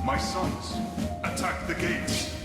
My sons, attack the gates.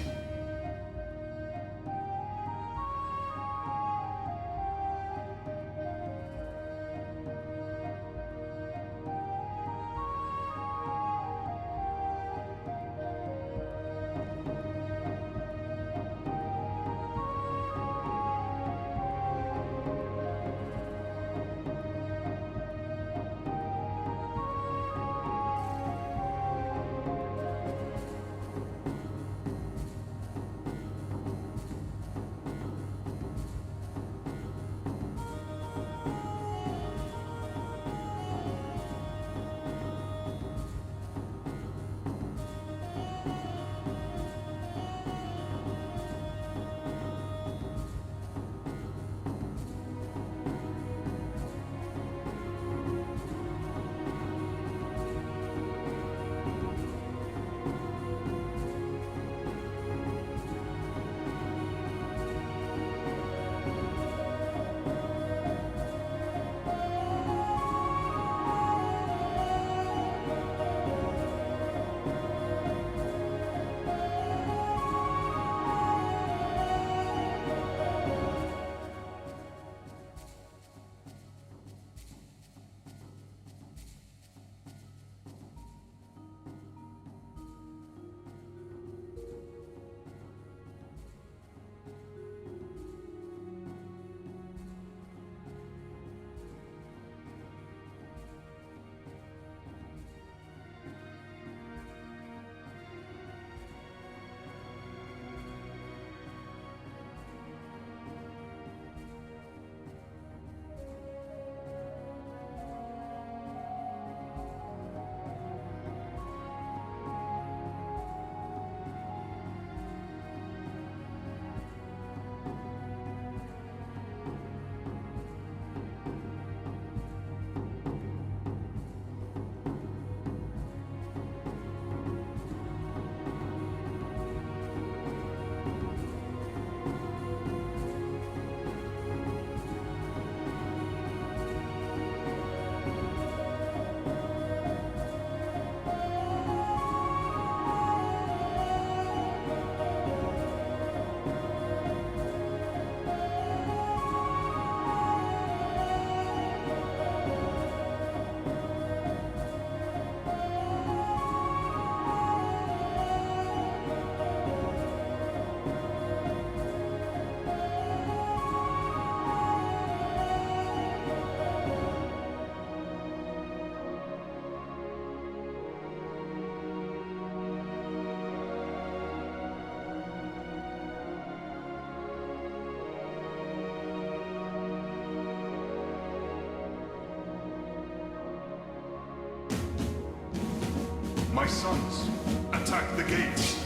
My sons, attack the gates.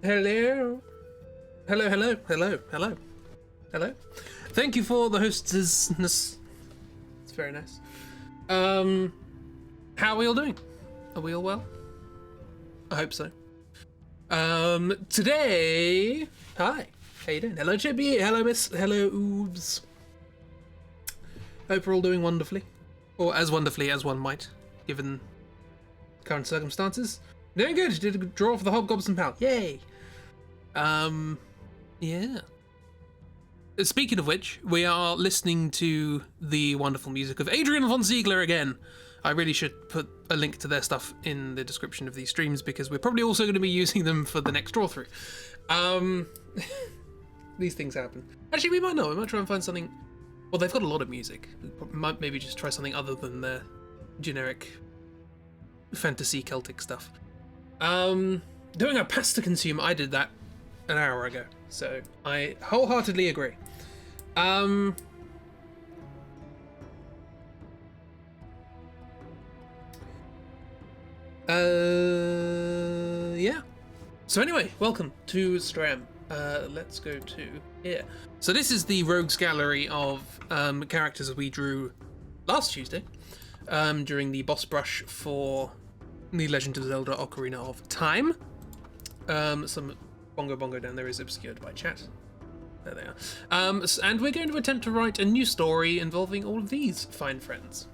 Hello. Hello, hello, hello, hello, hello. Thank you for the hostessness. It's very nice. How are we all doing? Are we all well? I hope so. Today, hi. How you doing? Hello, Chippy. Hello, Miss. Hello, Oobs. Hope we're all doing wonderfully. Or as wonderfully as one might, given current circumstances. Doing good. Did a good draw for the Hobgobs pal. Yay. Yeah. Speaking of which, we are listening to the wonderful music of Adrian von Ziegler again. I really should put a link to their stuff in the description of these streams because we're probably also going to be using them for the next draw through. These things happen. Actually, we might not. We might try and find something. Well, they've got a lot of music. We might maybe just try something other than their generic fantasy Celtic stuff. Doing a pasta consume, I did that an hour ago, so I wholeheartedly agree. Yeah. So anyway, welcome to Stram. Let's go to here. So this is the Rogues Gallery of characters that we drew last Tuesday during the boss brush for The Legend of Zelda Ocarina of Time. Some bongo down there is obscured by chat. There they are. And we're going to attempt to write a new story involving all of these fine friends.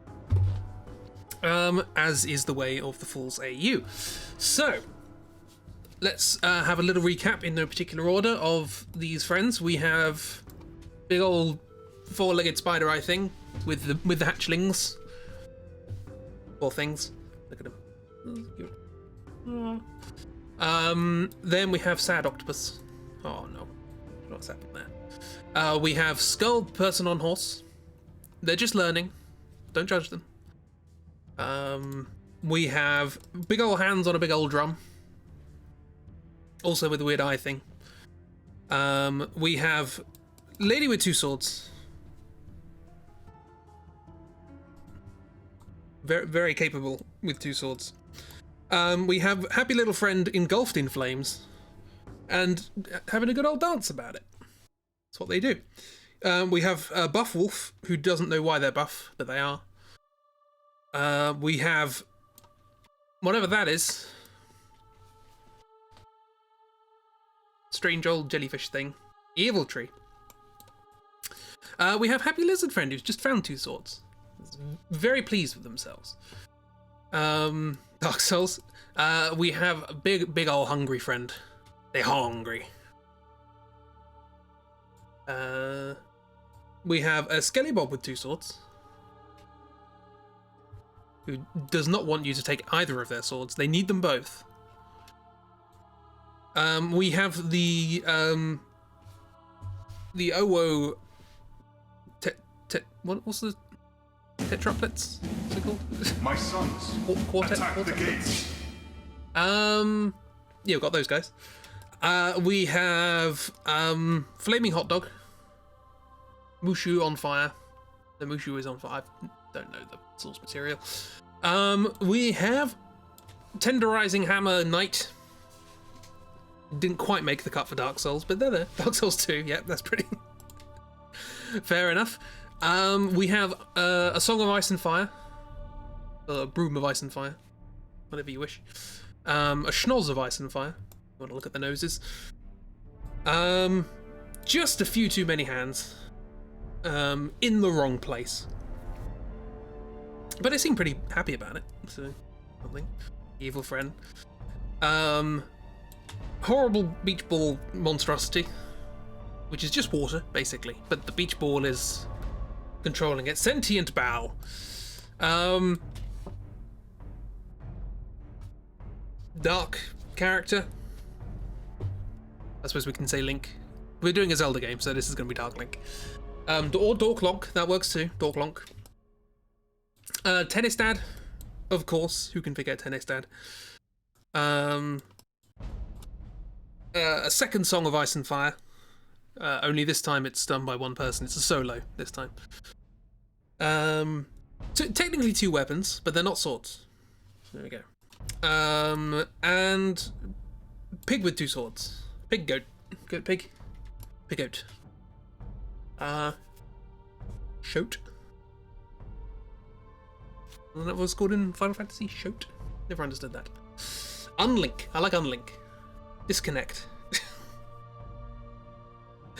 As is the way of the Fools AU. So, let's have a little recap in no particular order of these friends. We have big old four-legged spider eye thing with the hatchlings. Poor things. Look at them. Then we have sad octopus. Oh no, what's happened there? We have skull person on horse. They're just learning. Don't judge them. We have big old hands on a big old drum. Also with a weird eye thing. We have lady with two swords. Very, very capable with two swords. We have happy little friend engulfed in flames and having a good old dance about it. That's what they do. We have a buff wolf who doesn't know why they're buff, but they are. We have whatever that is. Strange old jellyfish thing. Evil tree. We have happy lizard friend who's just found two swords. Very pleased with themselves. Dark Souls. We have a big old hungry friend. They're hungry. We have a Skelly Bob with two swords, who does not want you to take either of their swords. They need them both. We have the Owo. What's the tetraplets? What's it called? My sons, Quartet. attack the gates. Yeah, we've got those guys. We have flaming hot dog. Mushu on fire. The Mushu is on fire. I don't know the source material. We have tenderizing hammer knight. Didn't quite make the cut for Dark Souls, but they're there. Dark Souls 2, yeah, that's pretty fair enough. We have a Song of Ice and Fire. A Broom of Ice and Fire. Whatever you wish. A Schnoz of Ice and Fire. You want to look at the noses. Just a few too many hands. In the wrong place. But I seem pretty happy about it, so something. Evil friend. Horrible beach ball monstrosity, which is just water, basically, but the beach ball is controlling it. Sentient bow. Dark character. I suppose we can say Link. We're doing a Zelda game, so this is going to be Dark Link. Or Dorklonk, that works too. Dorklonk. Tennis Dad, of course. Who can forget Tennis Dad? A second Song of Ice and Fire. Only this time it's done by one person. It's a solo this time. Technically two weapons, but they're not swords. There we go. And pig with two swords. Pig goat. Goat pig. Pig goat. Shoat. Wasn't that what it's called in Final Fantasy? Shoat? Never understood that. Unlink. I like unlink. Disconnect.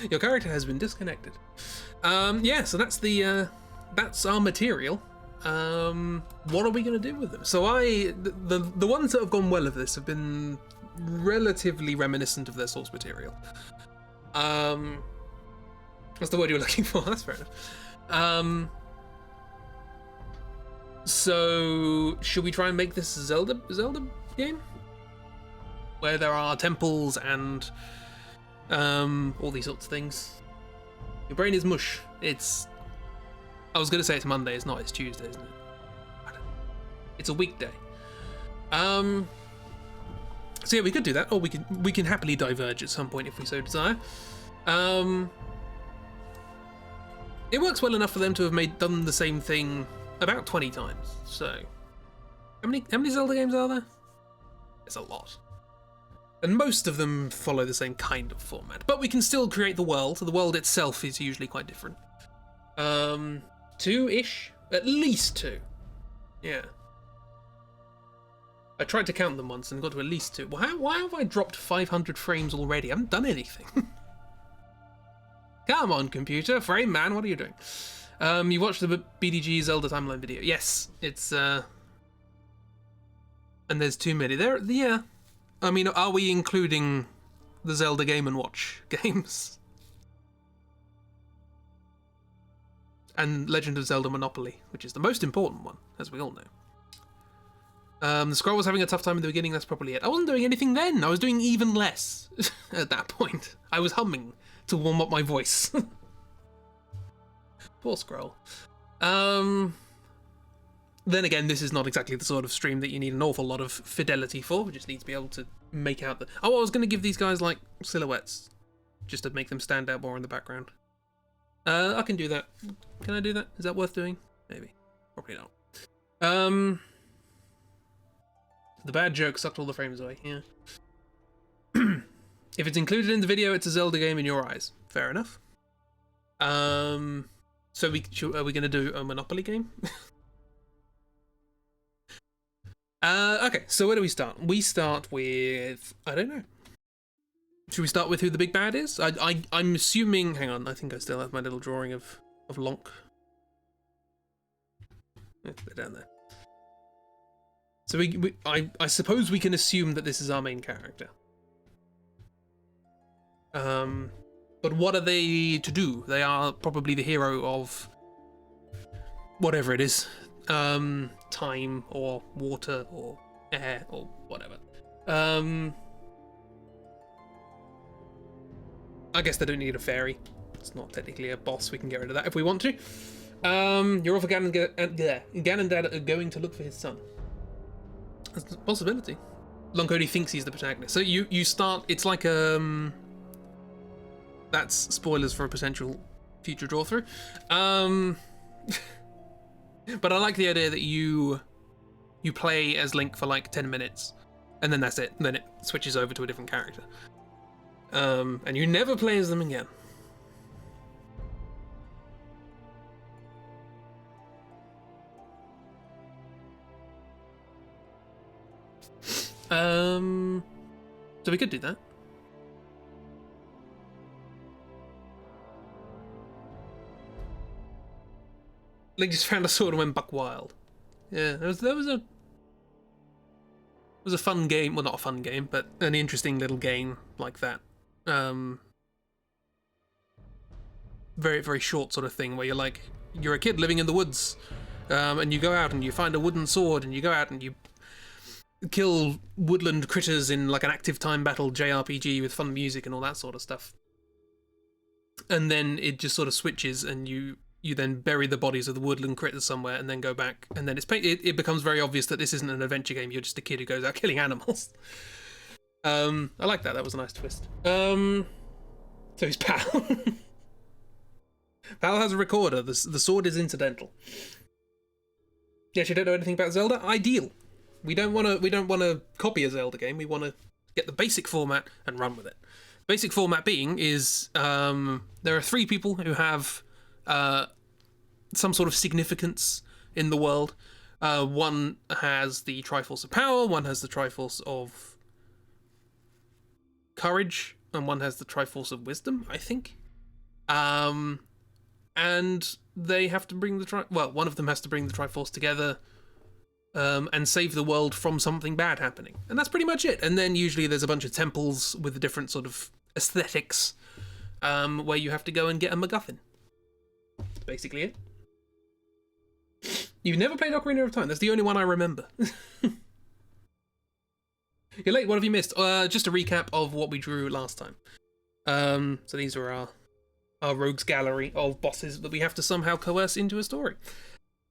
Your character has been disconnected. Yeah, so that's the that's our material. What are we gonna do with them? So the ones that have gone well of this have been relatively reminiscent of their source material. That's the word you were looking for. That's fair enough. So should we try and make this a Zelda game where there are temples and all these sorts of things? Your brain is mush. I was gonna say it's Monday. It's not. It's Tuesday, isn't it? It's a weekday. So yeah, we could do that, or we can happily diverge at some point if we so desire. It works well enough for them to have done the same thing about 20 times. So how many Zelda games are there? It's a lot. And most of them follow the same kind of format. But we can still create the world. The world itself is usually quite different. 2-ish? At least 2. Yeah. I tried to count them once and got to at least 2. Why have I dropped 500 frames already? I haven't done anything. Come on, computer. Frame man, what are you doing? You watched the BDG Zelda timeline video. Yes, it's... And there's too many. Yeah. I mean, are we including the Zelda Game & Watch games? And Legend of Zelda Monopoly, which is the most important one, as we all know. The scroll was having a tough time in the beginning, that's probably it. I wasn't doing anything then. I was doing even less at that point. I was humming to warm up my voice. Poor scroll. Then again, this is not exactly the sort of stream that you need an awful lot of fidelity for. We just need to be able to make out the... Oh, I was going to give these guys, like, silhouettes. Just to make them stand out more in the background. I can do that. Can I do that? Is that worth doing? Maybe. Probably not. The bad joke sucked all the frames away, yeah. If it's included in the video, it's a Zelda game in your eyes. Fair enough. So are we going to do a Monopoly game? Okay, so where do we start? We start with... I don't know. Should we start with who the big bad is? I'm assuming... Hang on, I think I still have my little drawing of Lonk. Yeah, they're down there. So I suppose we can assume that this is our main character. But what are they to do? They are probably the hero of... whatever it is. Time, or water, or air, or whatever. I guess they don't need a fairy. It's not technically a boss. We can get rid of that if we want to. You're off again, and Ganondad are going to look for his son. That's a possibility. Lonk only thinks he's the protagonist. So you start. It's like that's spoilers for a potential future draw through. But I like the idea that you play as Link for like 10 minutes, and then that's it. And then it switches over to a different character. And you never play as them again. So we could do that. Link just found a sword and went buck wild. Yeah, there was a fun game. Well, not a fun game, but an interesting little game like that. Very, very short sort of thing where you're a kid living in the woods, and you go out and you find a wooden sword and you go out and you kill woodland critters in like an active time battle JRPG with fun music and all that sort of stuff. And then it just sort of switches and you then bury the bodies of the woodland critters somewhere and then go back, and then it becomes very obvious that this isn't an adventure game. You're just a kid who goes out killing animals. I like that. That was a nice twist. So he's Pal. Pal has a recorder. The sword is incidental. Yes, you don't know anything about Zelda? Ideal. We don't want to copy a Zelda game. We want to get the basic format and run with it. Basic format being is there are 3 people who have some sort of significance in the world. One has the Triforce of Power, one has the Triforce of Courage, and one has the Triforce of Wisdom, I think. And they have to bring the one of them has to bring the Triforce together, and save the world from something bad happening. And that's pretty much it. And then usually there's a bunch of temples with different sort of aesthetics, where you have to go and get a MacGuffin. That's basically it. You've never played Ocarina of Time? That's the only one I remember. You're late, what have you missed? Just a recap of what we drew last time. So these are our rogues gallery of bosses that we have to somehow coerce into a story.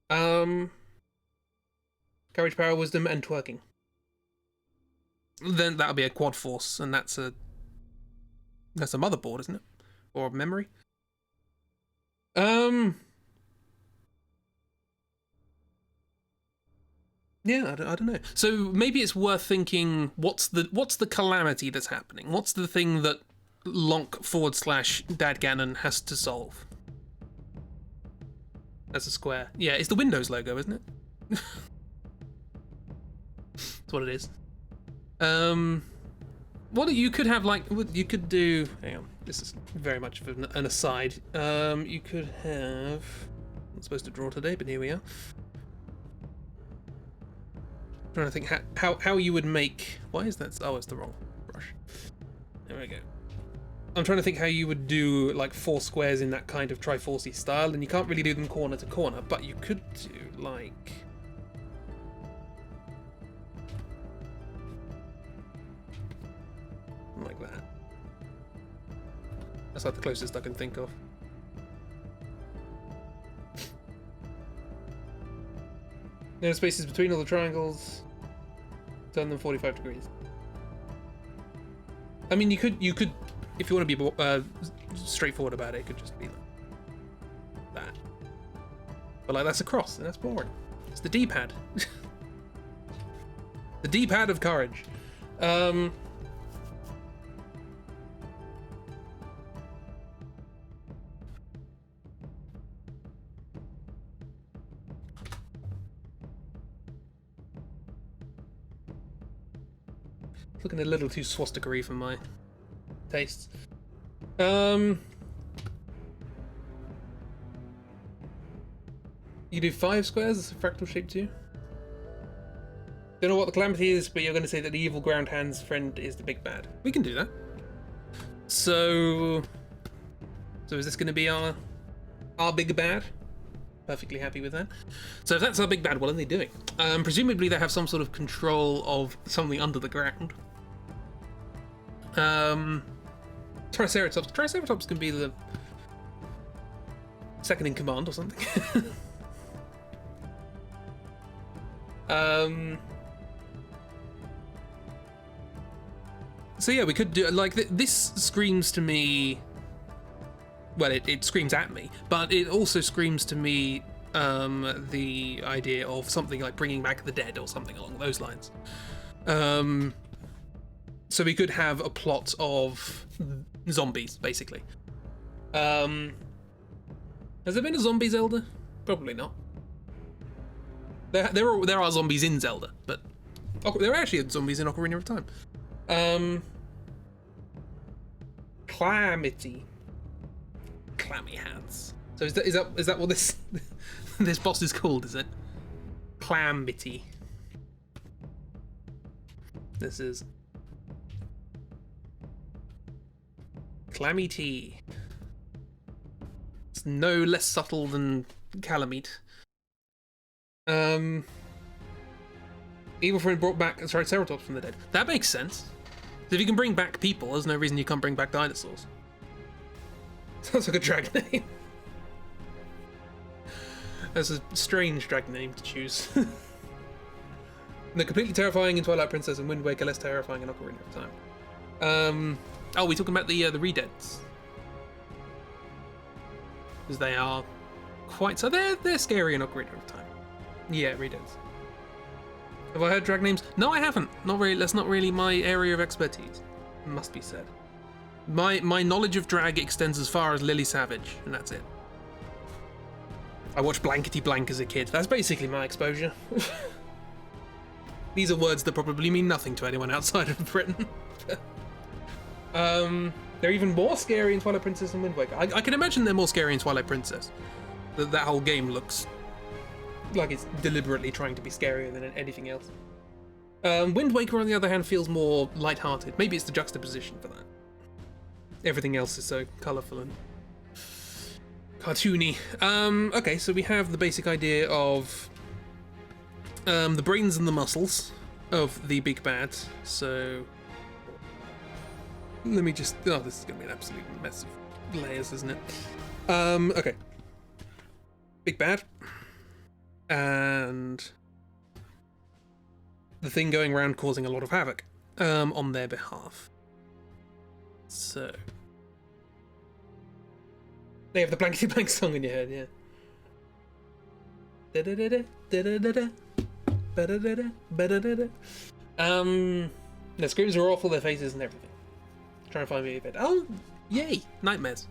Courage, power, wisdom, and twerking. Then that'll be a quad force, and that's a motherboard, isn't it? Or a memory? Yeah, I don't know. So maybe it's worth thinking, what's the calamity that's happening? What's the thing that Lonk / Dad Ganon has to solve? That's a square. Yeah, it's the Windows logo, isn't it? That's what it is. What you could have, like, you could do. Hang on, this is very much of an aside. You could have. I'm not supposed to draw today, but here we are. I'm trying to think how you would make. Why is that? Oh, it's the wrong brush. There we go. I'm trying to think how you would do like 4 squares in that kind of Triforce style, and you can't really do them corner to corner, but you could do like. Like that. That's like the closest I can think of. No spaces between all the triangles. Turn them 45 degrees. I mean, you could, if you want to be straightforward about it, it could just be like that. But like that's a cross, and that's boring. It's the D-pad. The D-pad of courage. Looking a little too swastika-y for my tastes. You do 5 squares as a fractal shape too? Don't know what the calamity is, but you're going to say that the evil ground hand's friend is the big bad. We can do that. So is this going to be our big bad? Perfectly happy with that. So if that's our big bad, what are they doing? Presumably they have some sort of control of something under the ground. Triceratops. Triceratops can be the second in command or something. So yeah, we could do like this. Screams to me. Well, it screams at me, but it also screams to me the idea of something like bringing back the dead or something along those lines. So we could have a plot of zombies, basically. Has there been a zombie Zelda? Probably not. There are zombies in Zelda, but there are actually zombies in Ocarina of Time. Calamity. Clammy hands. So is that what this this boss is called? Is it Calamity? This is Calamity. It's no less subtle than Calamite. Evil friend brought back Triceratops from the dead. That makes sense. If you can bring back people, there's no reason you can't bring back dinosaurs. Sounds like a drag name. That's a strange drag name to choose. They're completely terrifying in Twilight Princess and Wind Waker, less terrifying in Ocarina of Time. Oh, we're talking about the Redeads. Because they are quite... So they're scary in Ocarina of Time. Yeah, Redeads. Have I heard drag names? No, I haven't. Not really. That's not really my area of expertise. Must be said. My knowledge of drag extends as far as Lily Savage, and that's it. I watched Blankety Blank as a kid. That's basically my exposure. These are words that probably mean nothing to anyone outside of Britain. They're even more scary in Twilight Princess and Wind Waker. I can imagine they're more scary in Twilight Princess. That whole game looks like it's deliberately trying to be scarier than anything else. Wind Waker, on the other hand, feels more lighthearted. Maybe it's the juxtaposition for that. Everything else is so colourful and cartoony. Okay, so we have the basic idea of the brains and the muscles of the big bad. So let me just... Oh, this is going to be an absolute mess of layers, isn't it? Okay. Big bad. And the thing going around causing a lot of havoc on their behalf. So they have the blankety blank song in your head, yeah. Their screams are awful, their faces and everything. Trying to find me a bit. Oh, yay, nightmares.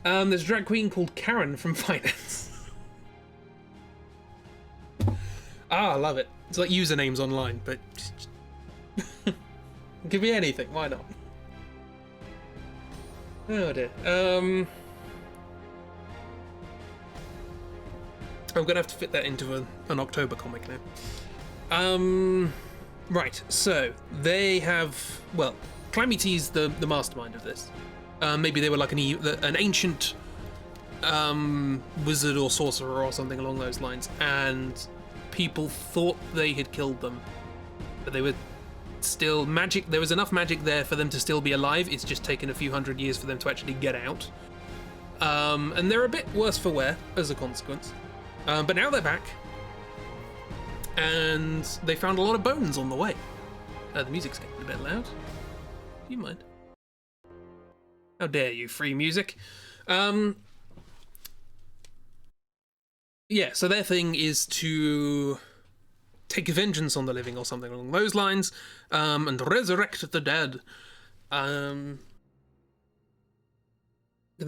There's a drag queen called Karen from Finance. I love it. It's like usernames online, but it could be anything. Why not? Oh dear. I'm gonna have to fit that into an October comic now. Right. So they have, well, Calamity's the mastermind of this. Maybe they were like an ancient wizard or sorcerer or something along those lines, and people thought they had killed them, but they were still magic. There was enough magic there for them to still be alive. It's just taken a few hundred years for them to actually get out. And they're a bit worse for wear as a consequence. But now they're back, and they found a lot of bones on the way. The music's getting a bit loud. Do you mind? How dare you, free music? Yeah, so their thing is to take vengeance on the living or something along those lines, and resurrect the dead. The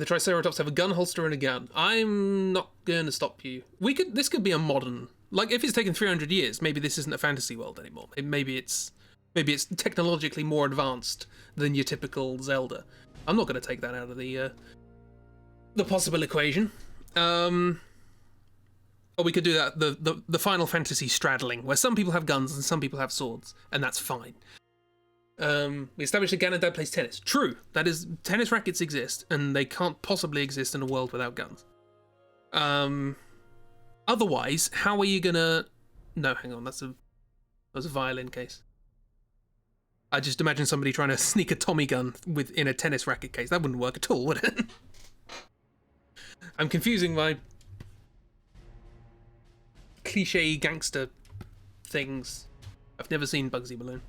Triceratops have a gun holster and a gun. I'm not going to stop you. This could be a modern, like if it's taken 300 years, maybe this isn't a fantasy world anymore. Maybe it's technologically more advanced than your typical Zelda. I'm not going to take that out of the possible equation. Or we could do that the Final Fantasy straddling, where some people have guns and some people have swords, and that's fine. We established that Ganondorf plays tennis. True, that is, tennis rackets exist, and they can't possibly exist in a world without guns. Otherwise, how are you gonna... No, hang on, that was a violin case. I just imagine somebody trying to sneak a Tommy gun in a tennis racket case. That wouldn't work at all, would it? I'm confusing my cliche gangster things. I've never seen Bugsy Malone.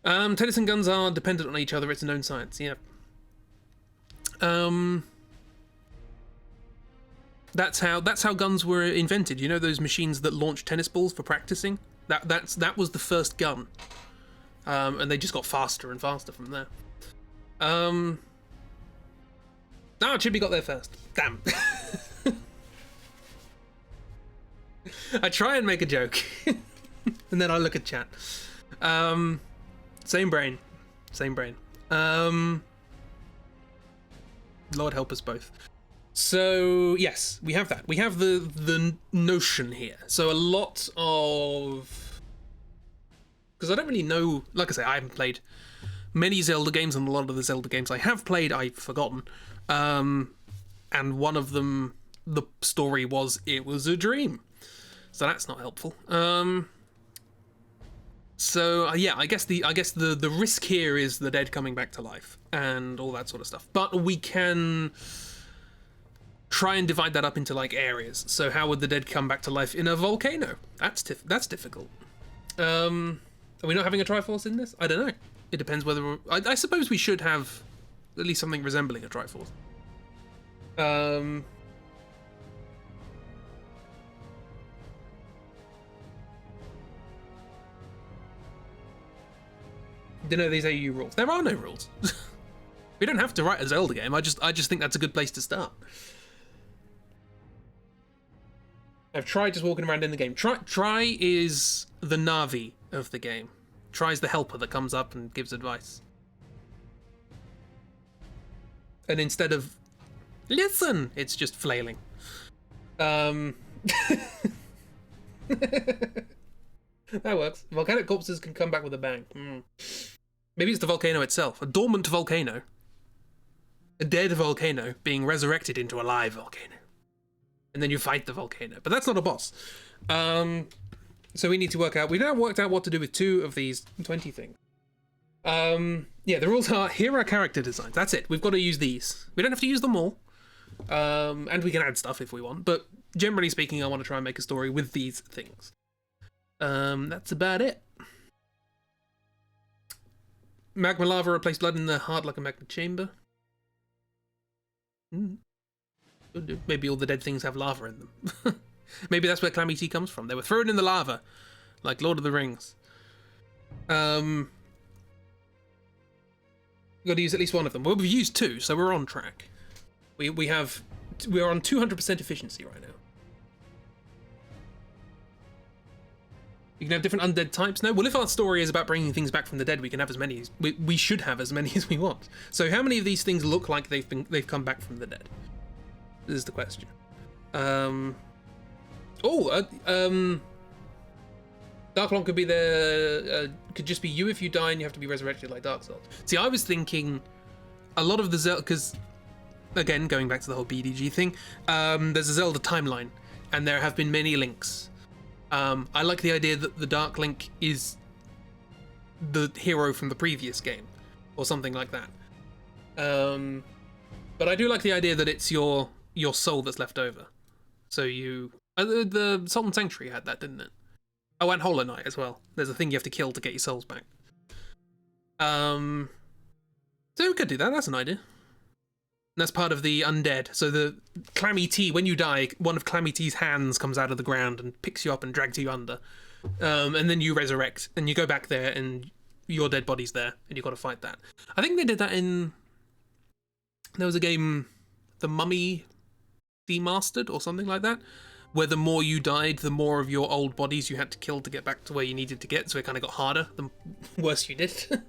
Tennis and guns are dependent on each other. It's a known science. Yeah. That's how guns were invented. You know those machines that launch tennis balls for practicing? That was the first gun. And they just got faster and faster from there. Chibi got there first. Damn. I try and make a joke, and then I look at chat. Same brain. Lord help us both. So yes, we have that. We have the notion here. So a lot of, because I don't really know. Like I say, I haven't played many Zelda games, and a lot of the Zelda games I have played, I've forgotten. And one of them, the story was it was a dream. So that's not helpful. So yeah, I guess the risk here is the dead coming back to life and all that sort of stuff. But we can try and divide that up into like areas. So how would the dead come back to life in a volcano? That's difficult. Are we not having a Triforce in this? I don't know. It depends whether I suppose we should have at least something resembling a Triforce. Don't know these AU rules. There are no rules. We don't have to write a Zelda game. I just think that's a good place to start. I've tried just walking around in the game. Try is the Navi of the game. Try's the helper that comes up and gives advice. And instead of listen, it's just flailing. That works. Volcanic corpses can come back with a bang. Maybe it's the volcano itself. A dormant volcano. A dead volcano being resurrected into a live volcano. And then you fight the volcano. But that's not a boss. So we need to work out... We've now worked out what to do with 2 of these 20 things. Yeah, the rules are, here are character designs. That's it. We've got to use these. We don't have to use them all. And we can add stuff if we want. But generally speaking, I want to try and make a story with these things. That's about it. Magma lava replaced blood in the heart like a magma chamber. Maybe all the dead things have lava in them. Maybe that's where Calamity comes from. They were thrown in the lava, like Lord of the Rings. Got to use at least one of them. Well, we've used 2, so we're on track. We're on 200% efficiency right now. You can have different undead types. No, well, if our story is about bringing things back from the dead, we can have as many as we should have as many as we want. So, how many of these things look like they've come back from the dead? This is the question. Darklon could be could just be you if you die and you have to be resurrected like Dark Souls. See, I was thinking a lot of the Zelda, because again, going back to the whole BDG thing, there's a Zelda timeline, and there have been many links. I like the idea that the Dark Link is the hero from the previous game, or something like that. But I do like the idea that it's your soul that's left over. So you... the Sultan Sanctuary had that, didn't it? Oh, and Hollow Knight as well. There's a thing you have to kill to get your souls back. So we could do that, that's an idea. And that's part of the undead. So the Clammy T, when you die, one of Clammy T's hands comes out of the ground and picks you up and drags you under. And then you resurrect, and you go back there, and your dead body's there, and you've got to fight that. I think they did that in... There was a game, The Mummy Demastered, or something like that, where the more you died, the more of your old bodies you had to kill to get back to where you needed to get, so it kind of got harder the worse you did.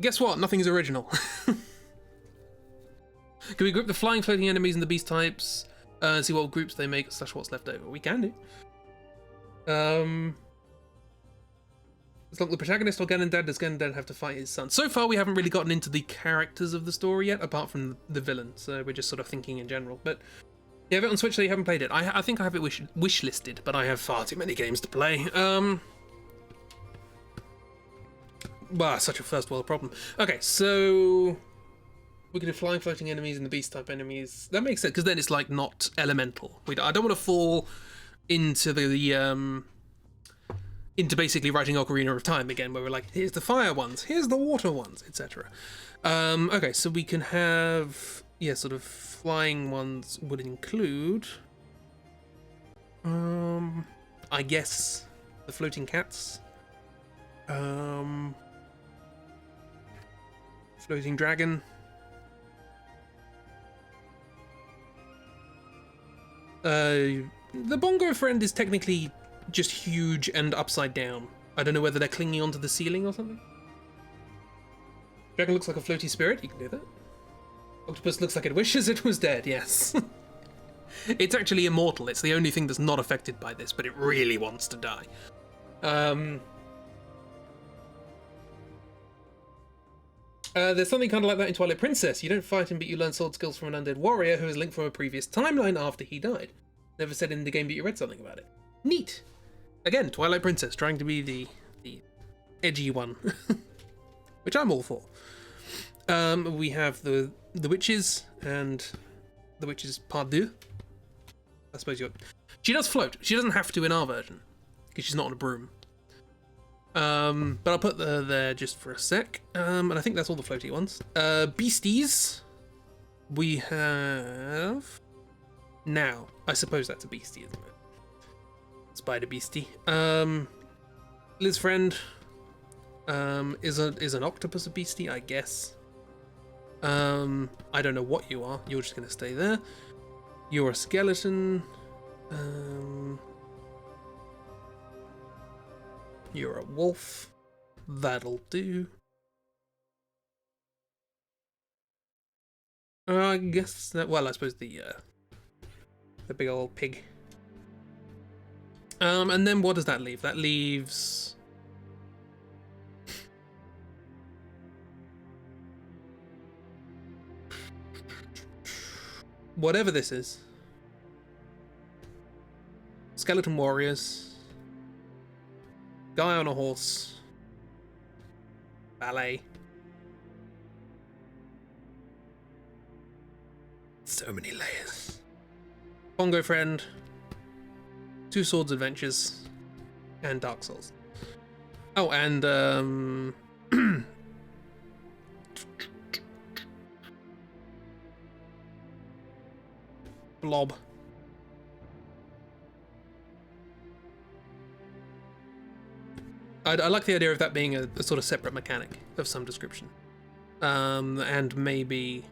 Guess what? Nothing's original. Can we group the flying, floating enemies and the beast types, and see what groups they make, / what's left over? We can do. As long as the protagonist or Ganondad, does Ganondad have to fight his son? So far, we haven't really gotten into the characters of the story yet, apart from the villain, so we're just sort of thinking in general. But yeah, have it on Switch, so you haven't played it. I think I have it wish listed, but I have far too many games to play. Well, such a first world problem. Okay, so we can do flying, floating enemies and the beast type enemies. That makes sense, because then it's like not elemental. I don't want to fall into into basically writing Ocarina of Time again, where we're like, here's the fire ones, here's the water ones, etc. Okay, so we can have, yeah, sort of flying ones would include, I guess, the floating cats, floating dragon, the bongo friend is technically just huge and upside down. I don't know whether they're clinging onto the ceiling or something. Dragon looks like a floaty spirit. You can do that. Octopus looks like it wishes it was dead. Yes. It's actually immortal. It's the only thing that's not affected by this, but it really wants to die. There's something kind of like that in Twilight Princess. You don't fight him, but you learn sword skills from an undead warrior who is linked from a previous timeline after he died. Never said in the game, but you read something about it. Neat. Again, Twilight Princess, trying to be the edgy one, which I'm all for. We have the witches and the witches part 2. I suppose she does float. She doesn't have to in our version because she's not on a broom. But I'll put her there just for a sec. And I think that's all the floaty ones. Beasties. We have now. I suppose that's a beastie, isn't it? Spider beastie. Liz friend. Is an octopus a beastie? I guess. I don't know what you are. You're just gonna stay there. You're a skeleton. You're a wolf. That'll do. I guess that. Well, I suppose the big old pig. And then what does that leave? That leaves. Whatever this is. Skeleton warriors. Guy on a horse. Ballet. So many layers. Bongo friend. Two Swords Adventures. And Dark Souls. Oh, and Blob. I like the idea of that being a sort of separate mechanic of some description. And maybe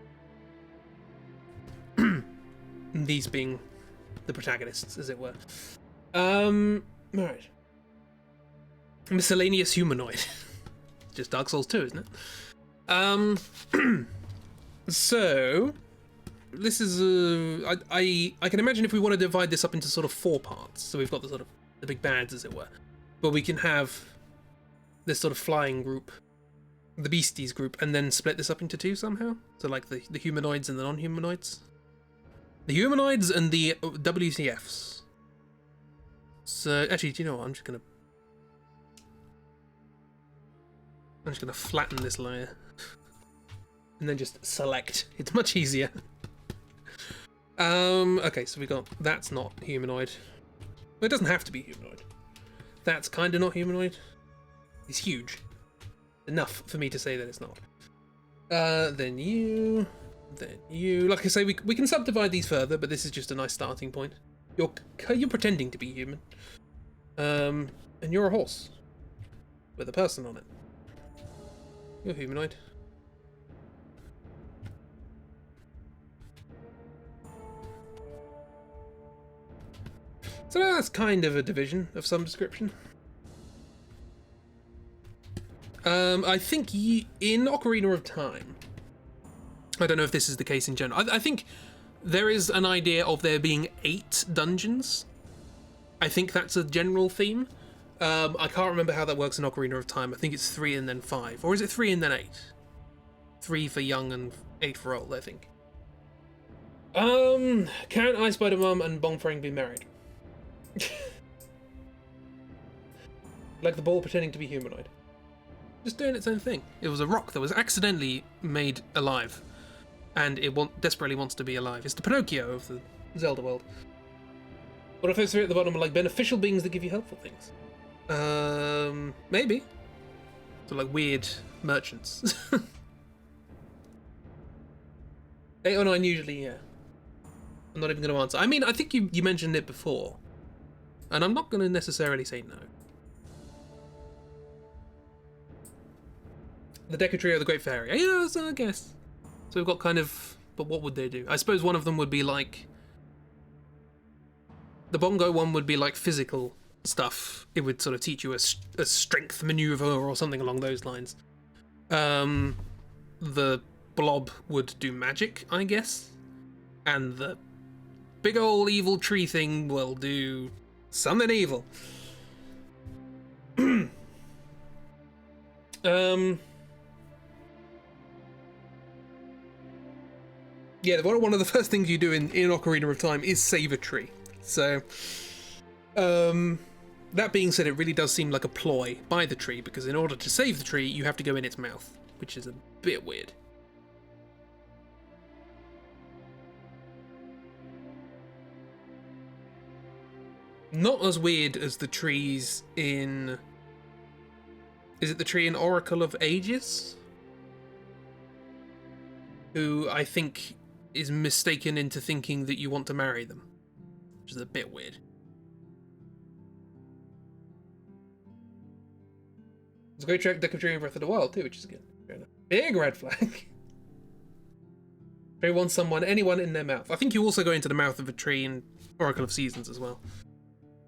these being the protagonists, as it were. Alright. Miscellaneous humanoid. Just Dark Souls 2, isn't it? So this is I can imagine if we want to divide this up into sort of 4 parts. So we've got the sort of the big bads, as it were. But we can have this sort of flying group, the beasties group, and then split this up into 2 somehow. So like the humanoids and the non-humanoids. The humanoids and the WCFs. So actually, do you know what? I'm just gonna flatten this layer and then just select. It's much easier. Okay, so we got that's not humanoid. Well, it doesn't have to be humanoid. That's kind of not humanoid. It's huge. Enough for me to say that it's not. Then you. Like I say, we can subdivide these further, but this is just a nice starting point. You're pretending to be human. And you're a horse. With a person on it. You're humanoid. So that's kind of a division of some description. I think in Ocarina of Time, I don't know if this is the case in general. I think there is an idea of there being 8 dungeons. I think that's a general theme. I can't remember how that works in Ocarina of Time. I think it's 3 and then 5. Or is it 3 and then 8? 3 for young and 8 for old, I think. Can I, Spider Mum, and Bong Frang be married? Like the ball pretending to be humanoid. Just doing its own thing. It was a rock that was accidentally made alive. And it desperately wants to be alive. It's the Pinocchio of the Zelda world. What if those 3 at the bottom are like beneficial beings that give you helpful things? Maybe. So like weird merchants. 8 or 9 usually, yeah. I'm not even going to answer. I mean, I think you mentioned it before. And I'm not going to necessarily say no. The Deku Trio, the Great Fairy. Yeah, so I guess. So we've got kind of... But what would they do? I suppose one of them would be like... The Bongo one would be like physical stuff. It would sort of teach you a strength maneuver or something along those lines. The Blob would do magic, I guess. And the big ol' evil tree thing will do something evil. Yeah, one of the first things you do in Ocarina of Time is save a tree. So, that being said, it really does seem like a ploy by the tree, because in order to save the tree, you have to go in its mouth, which is a bit weird. Not as weird as the trees in... Is it the tree in Oracle of Ages? Who I think is mistaken into thinking that you want to marry them. Which is a bit weird. It's a great track, Deku Trio in Breath of the Wild too, which is good. Fair enough. Big red flag. They want anyone in their mouth. I think you also go into the mouth of a tree in Oracle of Seasons as well.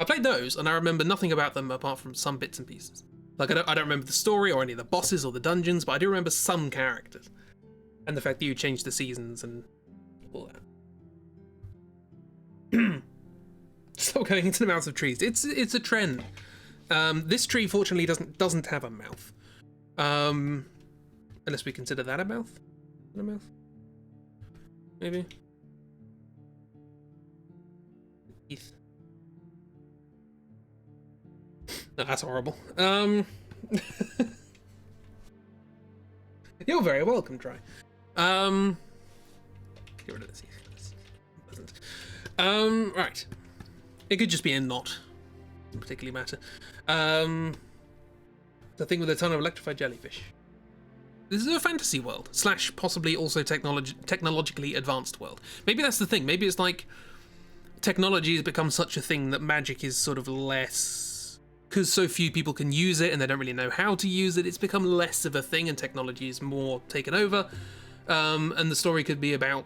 I played those, and I remember nothing about them apart from some bits and pieces. Like, I don't remember the story or any of the bosses or the dungeons, but I do remember some characters. And the fact that you change the seasons and all that. Stop going into the mouths of trees. It's a trend. This tree fortunately doesn't have a mouth. Unless we consider that a mouth? A mouth? Maybe. Teeth. No, that's horrible. You're very welcome, Try. Get rid of this. Right. It could just be a knot. Doesn't particularly matter. The thing with a ton of electrified jellyfish. This is a fantasy world, / possibly also technologically advanced world. Maybe that's the thing. Maybe it's like technology has become such a thing that magic is sort of less, because so few people can use it and they don't really know how to use it. It's become less of a thing, and technology is more taken over. And the story could be about,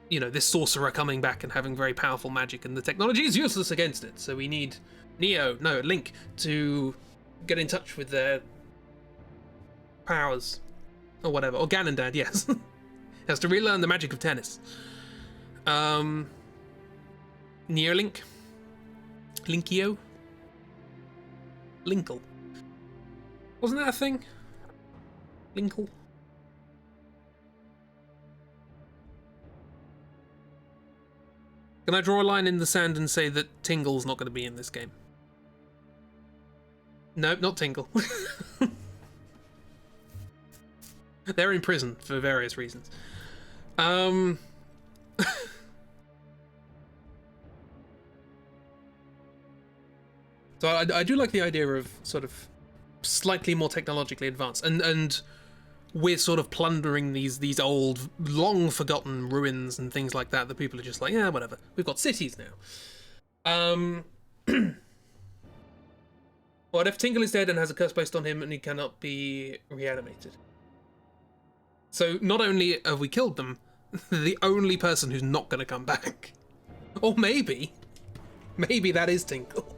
you know, this sorcerer coming back and having very powerful magic, and the technology is useless against it. So we need Link, to get in touch with their powers. Or whatever. Or Ganondad, yes. Has to relearn the magic of tennis. Neolink? Linkio? Linkle. Wasn't that a thing? Linkle? Can I draw a line in the sand and say that Tingle's not going to be in this game? Nope, not Tingle. They're in prison for various reasons. So I do like the idea of sort of slightly more technologically advanced, and we're sort of plundering these old, long forgotten ruins and things like that. That people are just like, yeah, whatever. We've got cities now. What if Tingle is dead and has a curse placed on him and he cannot be reanimated? So not only have we killed them, the only person who's not going to come back. Or maybe that is Tingle.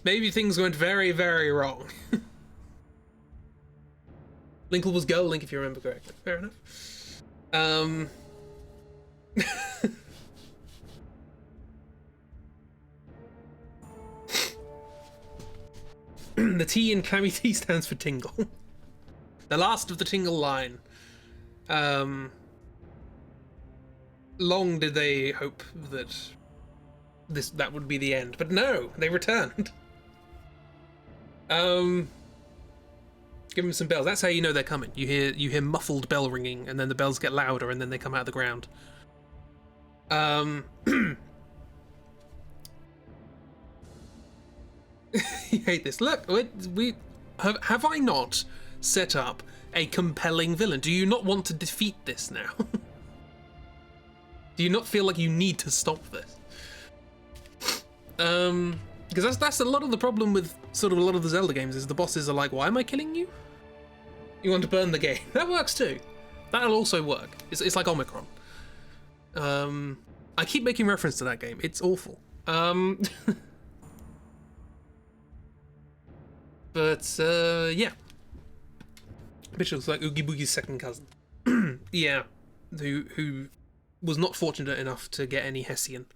Maybe things went very, very wrong. Linkle was Girl Link, if you remember correctly. Fair enough. The T in Clammy T stands for Tingle. The last of the Tingle line. Long did they hope that that would be the end, but no, they returned. Give them some bells. That's how you know they're coming. You hear muffled bell ringing, and then the bells get louder, and then they come out of the ground. You hate this. Look, we have I not set up a compelling villain? Do you not want to defeat this now? Do you not feel like you need to stop this? Because that's a lot of the problem with sort of a lot of the Zelda games, is the bosses are like, why am I killing you? You want to burn the game. That works too. That'll also work. It's like Omicron. I keep making reference to that game. It's awful. But yeah. Bitch looks like Oogie Boogie's second cousin. Yeah. Who was not fortunate enough to get any Hessian.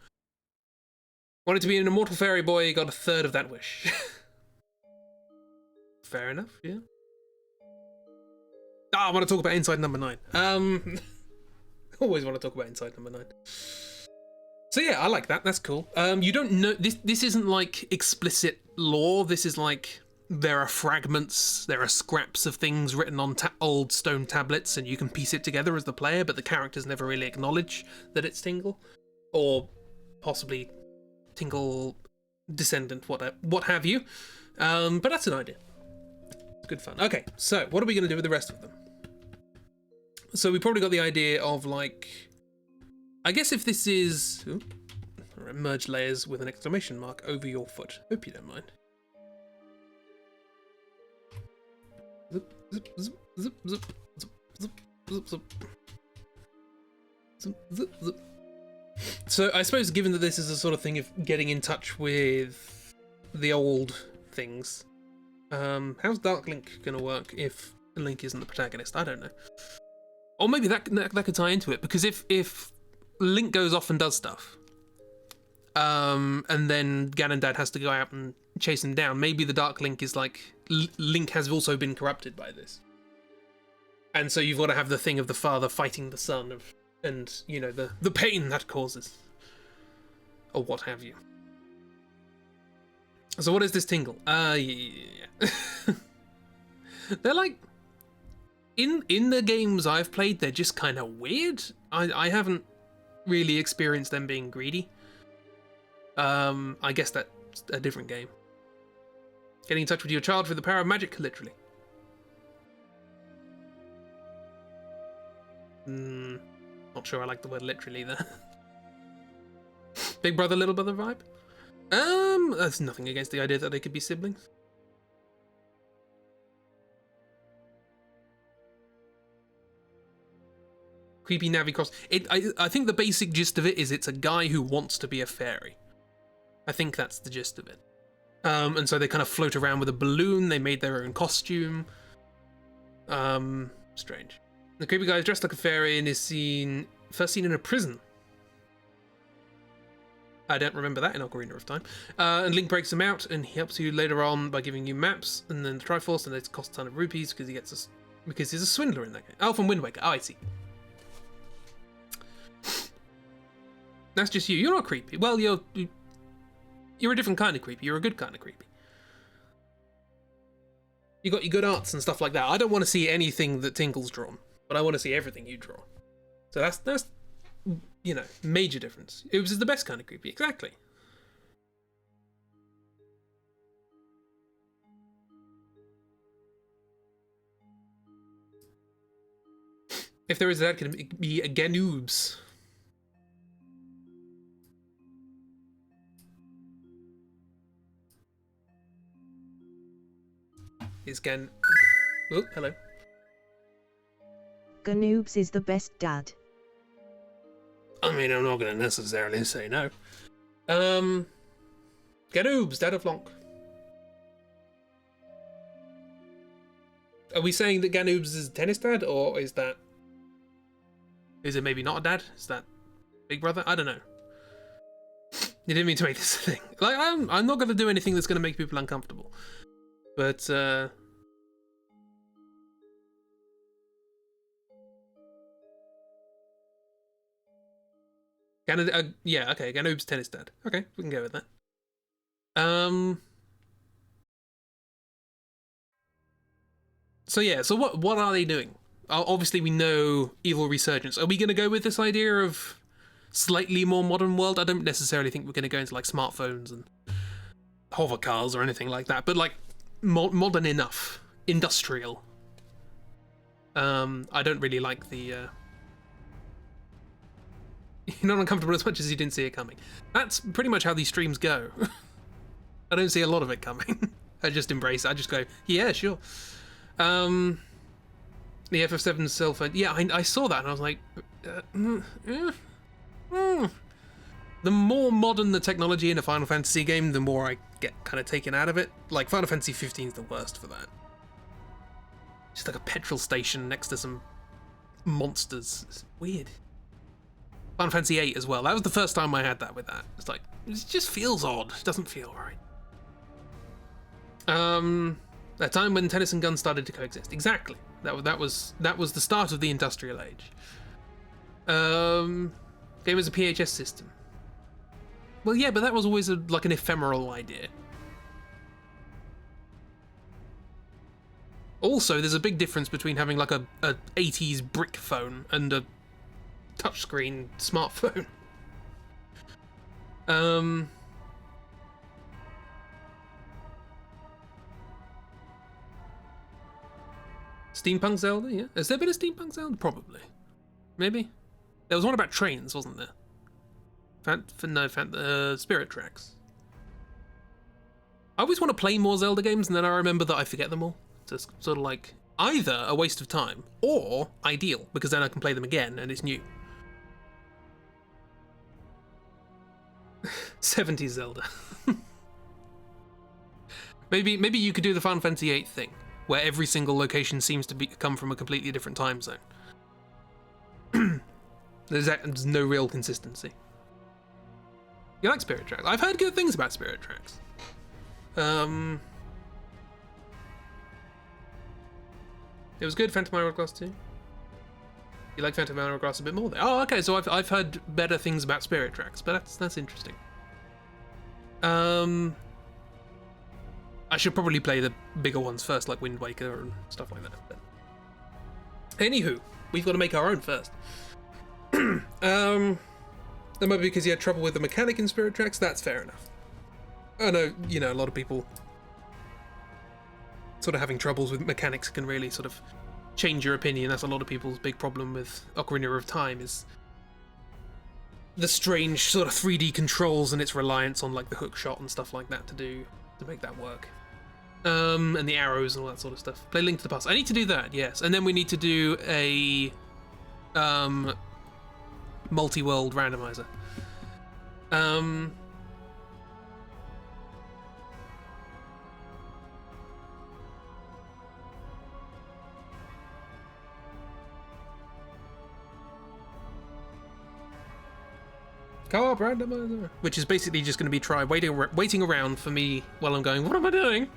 Wanted to be an immortal fairy boy, got a third of that wish. Fair enough, yeah. I want to talk about Inside Number 9. Always want to talk about Inside Number 9. So yeah, I like that. That's cool. You don't know, this isn't like explicit lore. This is like, there are fragments, there are scraps of things written on old stone tablets, and you can piece it together as the player, but the characters never really acknowledge that it's Tingle. Or possibly Tingle descendant, what have you. But that's an idea. It's good fun. Okay, so what are we going to do with the rest of them? So we probably got the idea of, like, I guess if this is... Ooh, merge layers with an exclamation mark over your foot. Hope you don't mind. Zip, zip, zip, zip, zip, zip, zip, zip, zip. Zip, zip, zip. So I suppose given that this is a sort of thing of getting in touch with the old things, how's Dark Link going to work if Link isn't the protagonist. I don't know. Or maybe that could tie into it, because if Link goes off and does stuff, and then Ganondad has to go out and chase him down, maybe the Dark Link is like Link has also been corrupted by this, and so you've got to have the thing of the father fighting the son and you know the pain that causes, or what have you. So what is this tingle? Yeah. They're like, in the games I've played, they're just kind of weird. I haven't really experienced them being greedy. I guess that's a different game. Getting in touch with your child through the power of magic, literally. Not sure I like the word literally there. Big brother, little brother vibe? There's nothing against the idea that they could be siblings. Creepy Navi cross. I think the basic gist of it is it's a guy who wants to be a fairy. I think that's the gist of it. And so they kind of float around with a balloon. They made their own costume. Strange. The creepy guy is dressed like a fairy and is first seen in a prison. I don't remember that in Ocarina of Time. And Link breaks him out, and he helps you later on by giving you maps and then the Triforce, and it costs a ton of rupees because he's a swindler in that game. Oh, from Wind Waker. Oh, I see. That's just you. You're not creepy. Well, you're a different kind of creepy. You're a good kind of creepy. You got your good arts and stuff like that. I don't want to see anything that Tinkle's drawn, but I want to see everything you draw. So that's you know, major difference. It was the best kind of creepy. Exactly. If there is that, can it be a Ganoobs? Is Gan... Oh, hello. Ganoobs is the best dad. I mean, I'm not going to necessarily say no. Ganoobs, dad of Lonk. Are we saying that Ganoobs is tennis dad, or is that... Is it maybe not a dad? Is that Big Brother? I don't know. You didn't mean to make this a thing. Like, I'm not going to do anything that's going to make people uncomfortable. But, yeah, okay, Ganoob's tennis dad. Okay, we can go with that. So yeah, so what are they doing? Obviously we know Evil Resurgence. Are we going to go with this idea of slightly more modern world? I don't necessarily think we're going to go into like smartphones and hover cars or anything like that, but like modern enough, industrial. I don't really like the you're not uncomfortable as much as you didn't see it coming. That's pretty much how these streams go. I don't see a lot of it coming. I just embrace it. I just go, yeah, sure. The FF7 cell phone. Yeah, I saw that and I was like, The more modern the technology in a Final Fantasy game, the more I get kind of taken out of it. Like, Final Fantasy 15 is the worst for that. Just like a petrol station next to some monsters. It's weird. Final Fantasy 8 as well. That was the first time I had that with that. It's like, it just feels odd. It doesn't feel right. A time when tennis and guns started to coexist. Exactly. That was the start of the industrial age. Game was a PHS system. Well, yeah, but that was always like an ephemeral idea. Also, there's a big difference between having like a 80s brick phone and a touchscreen smartphone. Steampunk Zelda, yeah. Has there been a Steampunk Zelda? Probably. Maybe. There was one about trains, wasn't there? Spirit Tracks. I always want to play more Zelda games, and then I remember that I forget them all. So it's sort of like either a waste of time or ideal, because then I can play them again and it's new. 70s Zelda. Maybe you could do the Final Fantasy VIII thing. where every single location seems to come from a completely different time zone. There's no real consistency. You like Spirit Tracks? I've heard good things about Spirit Tracks. It was good. Phantom Hourglass too. You like Phantom Hourglass a bit more? Oh, okay. So I've heard better things about Spirit Tracks, but that's interesting. I should probably play the bigger ones first, like Wind Waker and stuff like that. But anywho, we've got to make our own first. That might be because you had trouble with the mechanic in Spirit Tracks. That's fair enough. I know, a lot of people sort of having troubles with mechanics can really sort of change your opinion. That's a lot of people's big problem with Ocarina of Time, is the strange sort of 3D controls and its reliance on like the hook shot and stuff like that to make that work. And the arrows and all that sort of stuff. Play Link to the Past. I need to do that, yes. And then we need to do a multi-world randomizer. Co-op randomizer, which is basically just going to be waiting around for me while I'm going, what am I doing?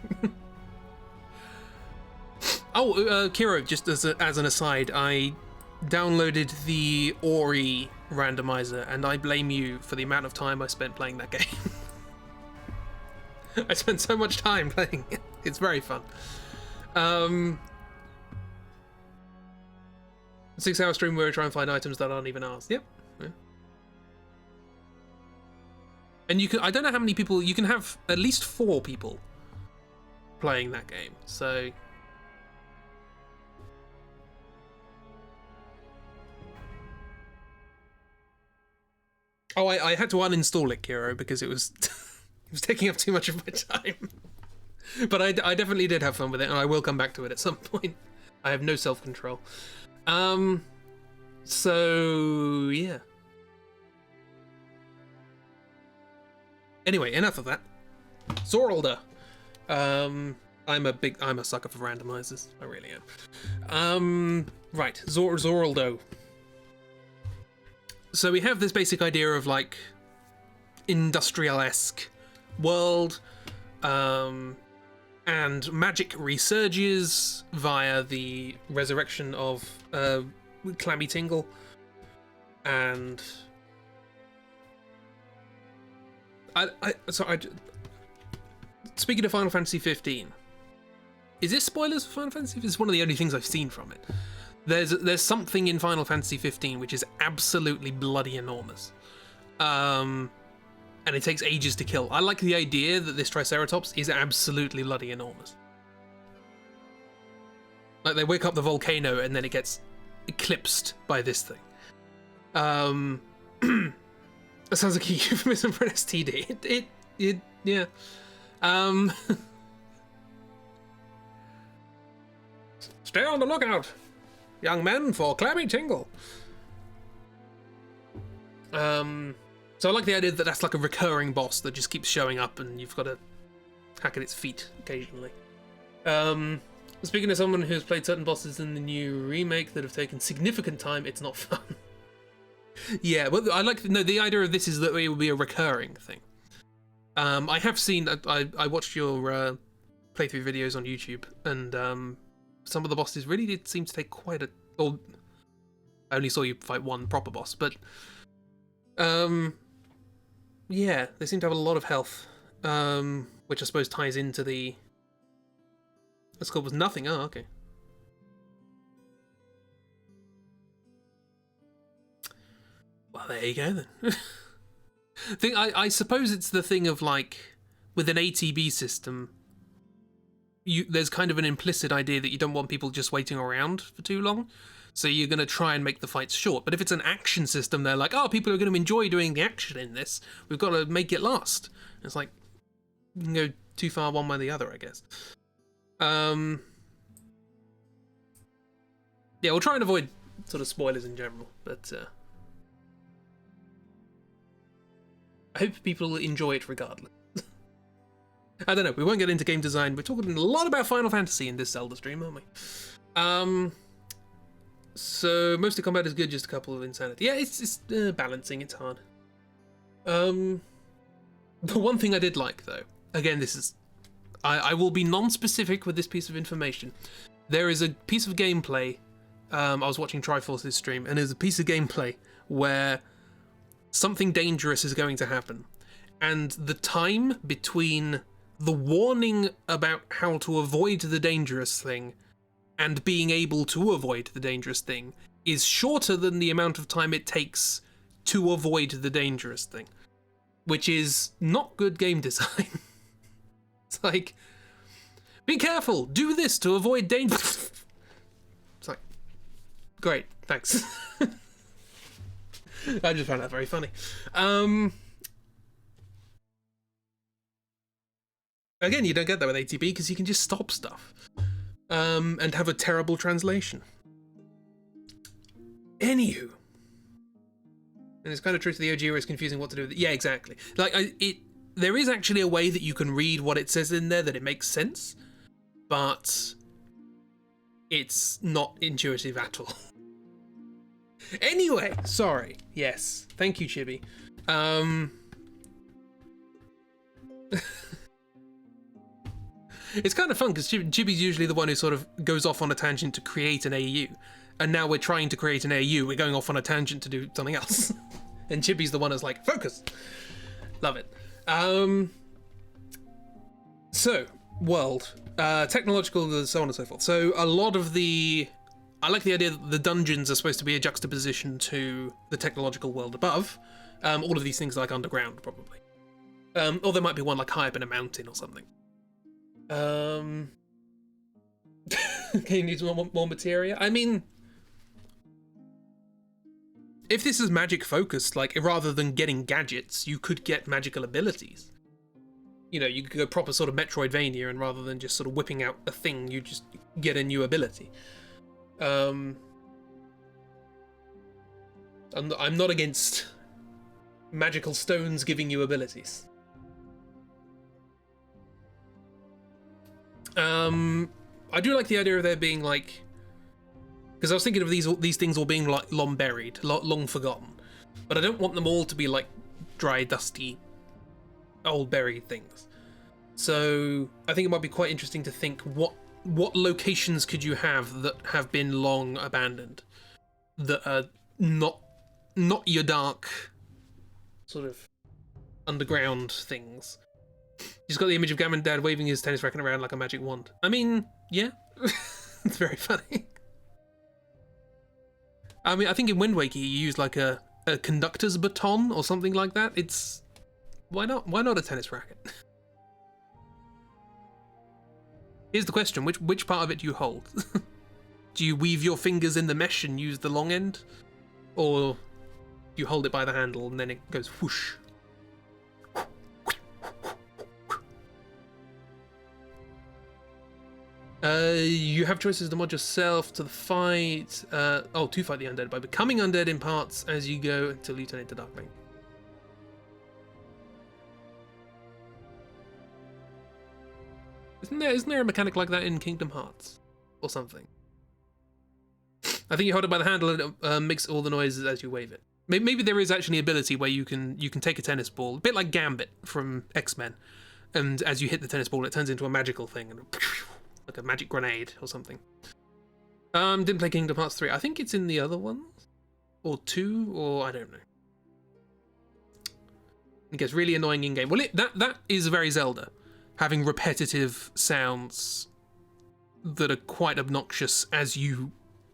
Kiro, just as an aside, I downloaded the Ori randomizer, and I blame you for the amount of time I spent playing that game. I spent so much time playing it. It's very fun. 6-hour stream where we try and find items that aren't even ours. Yep. Yeah. And you can, I don't know how many people, you can have at least 4 people playing that game, so. Oh, I had to uninstall it, Kiro, because it was it was taking up too much of my time. But I definitely did have fun with it, and I will come back to it at some point. I have no self-control. So yeah. Anyway, enough of that. Zoralda. I'm a sucker for randomizers. I really am. Right, Zoraldo. So we have this basic idea of like industrial-esque world, and magic resurges via the resurrection of Clammy Tingle, and speaking of Final Fantasy 15, is this spoilers for Final Fantasy? This is one of the only things I've seen from it. There's something in Final Fantasy 15 which is absolutely bloody enormous, and it takes ages to kill. I like the idea that this Triceratops is absolutely bloody enormous. Like they wake up the volcano and then it gets eclipsed by this thing. That sounds like a euphemism for an STD. Yeah. Stay on the lookout, young men, for Clammy Tingle. So I like the idea that that's like a recurring boss that just keeps showing up and you've got to hack at its feet occasionally. Speaking of someone who's played certain bosses in the new remake that have taken significant time, it's not fun. Yeah, but I like the idea of this is that it will be a recurring thing. I have seen, I watched your playthrough videos on YouTube, and some of the bosses really did seem to take quite a. Or I only saw you fight one proper boss, but yeah, they seem to have a lot of health, which I suppose ties into the. That's called was nothing. Oh, okay. Well, there you go then. I suppose it's the thing of like, with an ATB system, there's kind of an implicit idea that you don't want people just waiting around for too long, so you're going to try and make the fights short. But if it's an action system, they're like, oh, people are going to enjoy doing the action in this, we've got to make it last. It's like, you can go too far one way or the other, I guess. Yeah, we'll try and avoid sort of spoilers in general, but I hope people enjoy it regardless. I don't know. We won't get into game design. We're talking a lot about Final Fantasy in this Zelda stream, aren't we? So most of combat is good, just a couple of insanity. Yeah, it's balancing. It's hard. The one thing I did like, though, again, this is... I will be non-specific with this piece of information. There is a piece of gameplay... I was watching Triforce's stream, and there's a piece of gameplay where something dangerous is going to happen. And the time between the warning about how to avoid the dangerous thing and being able to avoid the dangerous thing is shorter than the amount of time it takes to avoid the dangerous thing. Which is not good game design. It's like, be careful, do this to avoid danger. It's like, great, thanks. I just found that very funny. Again, you don't get that with ATB because you can just stop stuff. And have a terrible translation. Anywho. And it's kind of true to the OG where it's confusing what to do with it. Yeah, exactly. Like, there is actually a way that you can read what it says in there that it makes sense, but it's not intuitive at all. Anyway, sorry. Yes. Thank you, Chibi. It's kind of fun because Chibi's usually the one who sort of goes off on a tangent to create an AU. And now we're trying to create an AU, we're going off on a tangent to do something else. And Chibi's the one who's like, focus! Love it. So, world. Technological, so on and so forth. So, a lot of the... I like the idea that the dungeons are supposed to be a juxtaposition to the technological world above. All of these things are like underground, probably. Or there might be one like high up in a mountain or something. Okay, you need more materia? I mean... If this is magic focused, like, rather than getting gadgets, you could get magical abilities. You know, you could go proper sort of Metroidvania, and rather than just sort of whipping out a thing, you just get a new ability. I'm not against magical stones giving you abilities. I do like the idea of there being like... Because I was thinking of these things all being like long buried, long forgotten. But I don't want them all to be like dry, dusty, old buried things. So I think it might be quite interesting to think what locations could you have that have been long abandoned, that are not your dark sort of underground things. He's got the image of Gammon Dad waving his tennis racket around like a magic wand. I mean, yeah, it's very funny. I mean, I think in Wind Waker he used like a conductor's baton or something like that. It's... Why not a tennis racket? Here's the question, which part of it do you hold? Do you weave your fingers in the mesh and use the long end? Or do you hold it by the handle and then it goes whoosh? You have choices to mod yourself to the fight. To fight the undead by becoming undead in parts as you go until you turn into Darkbane. Isn't there a mechanic like that in Kingdom Hearts or something? I think you hold it by the handle and it makes all the noises as you wave it. Maybe there is actually an ability where you can take a tennis ball, a bit like Gambit from X-Men, and as you hit the tennis ball, it turns into a magical thing and like a magic grenade or something. Didn't play Kingdom Hearts 3. I think it's in the other ones, or 2, or I don't know. It gets really annoying in game. Well, that is very Zelda, having repetitive sounds that are quite obnoxious as you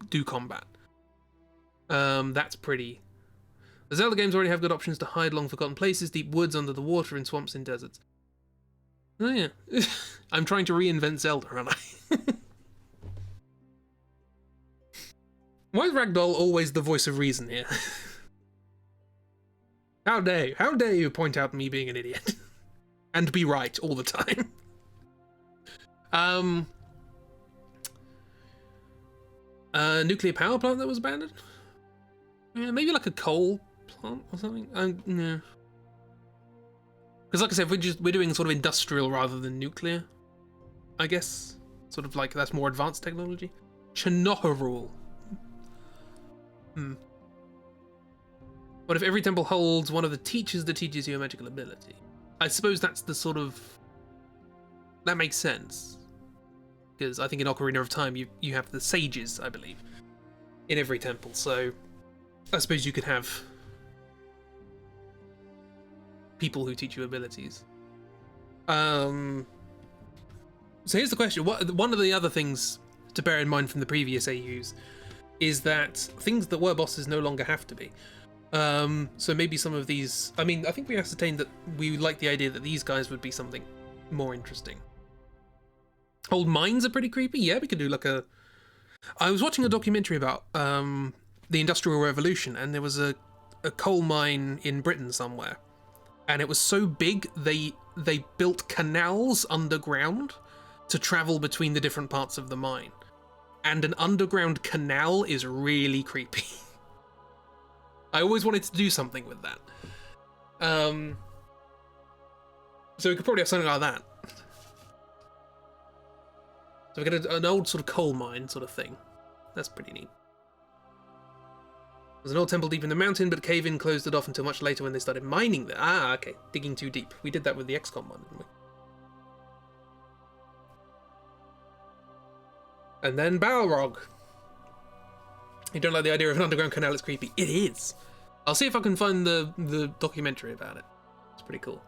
do combat. That's pretty. The Zelda games already have good options to hide long forgotten places, deep woods, under the water, in swamps, in deserts. Oh yeah. I'm trying to reinvent Zelda, aren't I? Why is Ragdoll always the voice of reason here? How dare you point out me being an idiot? And be right all the time. Nuclear power plant that was abandoned? Yeah, maybe like a coal plant or something? No. Because like I said, we're doing sort of industrial rather than nuclear, I guess. Sort of like that's more advanced technology. Chinoha rule. What if every temple holds one of the teachers that teaches you a magical ability? I suppose that's the sort of... That makes sense. Because I think in Ocarina of Time you have the sages, I believe, in every temple. So I suppose you could have people who teach you abilities. So here's the question. One of the other things to bear in mind from the previous AUs is that things that were bosses no longer have to be. So maybe some of these... I mean, I think we ascertained that we like the idea that these guys would be something more interesting. Old mines are pretty creepy. Yeah, we could do like a... I was watching a documentary about the Industrial Revolution, and there was a coal mine in Britain somewhere. And it was so big, they built canals underground to travel between the different parts of the mine. And an underground canal is really creepy. I always wanted to do something with that. So we could probably have something like that. So we get an old sort of coal mine sort of thing. That's pretty neat. There's an old temple deep in the mountain, but cave-in closed it off until much later when they started mining there. Ah, okay. Digging too deep. We did that with the XCOM one, didn't we? And then Balrog. You don't like the idea of an underground canal, it's creepy. It is. I'll see if I can find the documentary about it. It's pretty cool.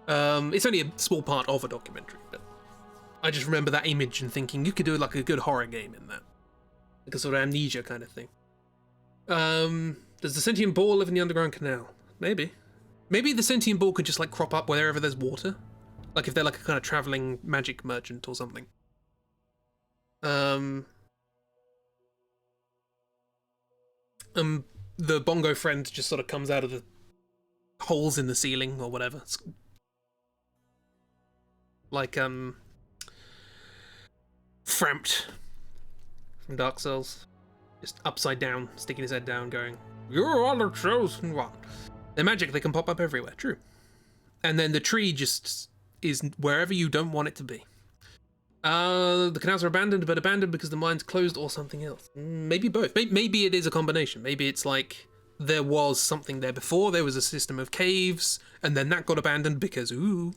It's only a small part of a documentary, but I just remember that image and thinking you could do like a good horror game in that. Like a sort of amnesia kind of thing. Does the sentient ball live in the underground canal? Maybe. Maybe the sentient ball could just like crop up wherever there's water. Like if they're like a kind of traveling magic merchant or something. The bongo friend just sort of comes out of the holes in the ceiling or whatever. It's like Frampt from Dark Souls, just upside down, sticking his head down, going, "You're all the chosen one." They're magic; they can pop up everywhere. True. And then the tree just is wherever you don't want it to be. The canals are abandoned, but abandoned because the mine's closed or something else. Maybe both. Maybe it is a combination. Maybe it's like there was something there before. There was a system of caves, and then that got abandoned because ooh.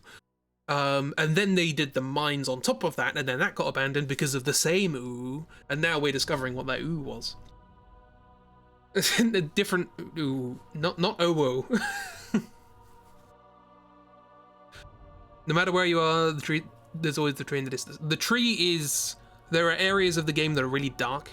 And then they did the mines on top of that, and then that got abandoned because of the same ooh. And now we're discovering what that ooh was. A different ooh, not oh. No matter where you are, the tree. There's always the tree in the distance. The tree is... There are areas of the game that are really dark.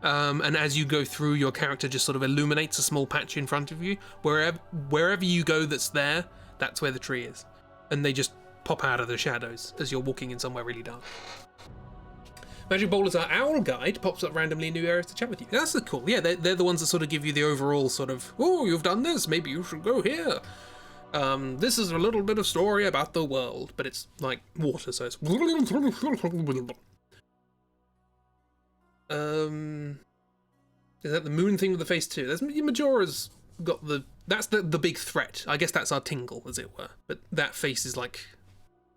And as you go through, your character just sort of illuminates a small patch in front of you. Wherever you go that's there, that's where the tree is. And they just pop out of the shadows as you're walking in somewhere really dark. Magic Boulders are Owl Guide. Pops up randomly in new areas to chat with you. That's cool. Yeah, they're the ones that sort of give you the overall sort of, oh, you've done this, maybe you should go here. This is a little bit of story about the world, but it's like water, so it's... Is that the moon thing with the face too? Majora's got the... That's the big threat. I guess that's our tingle, as it were. But that face is like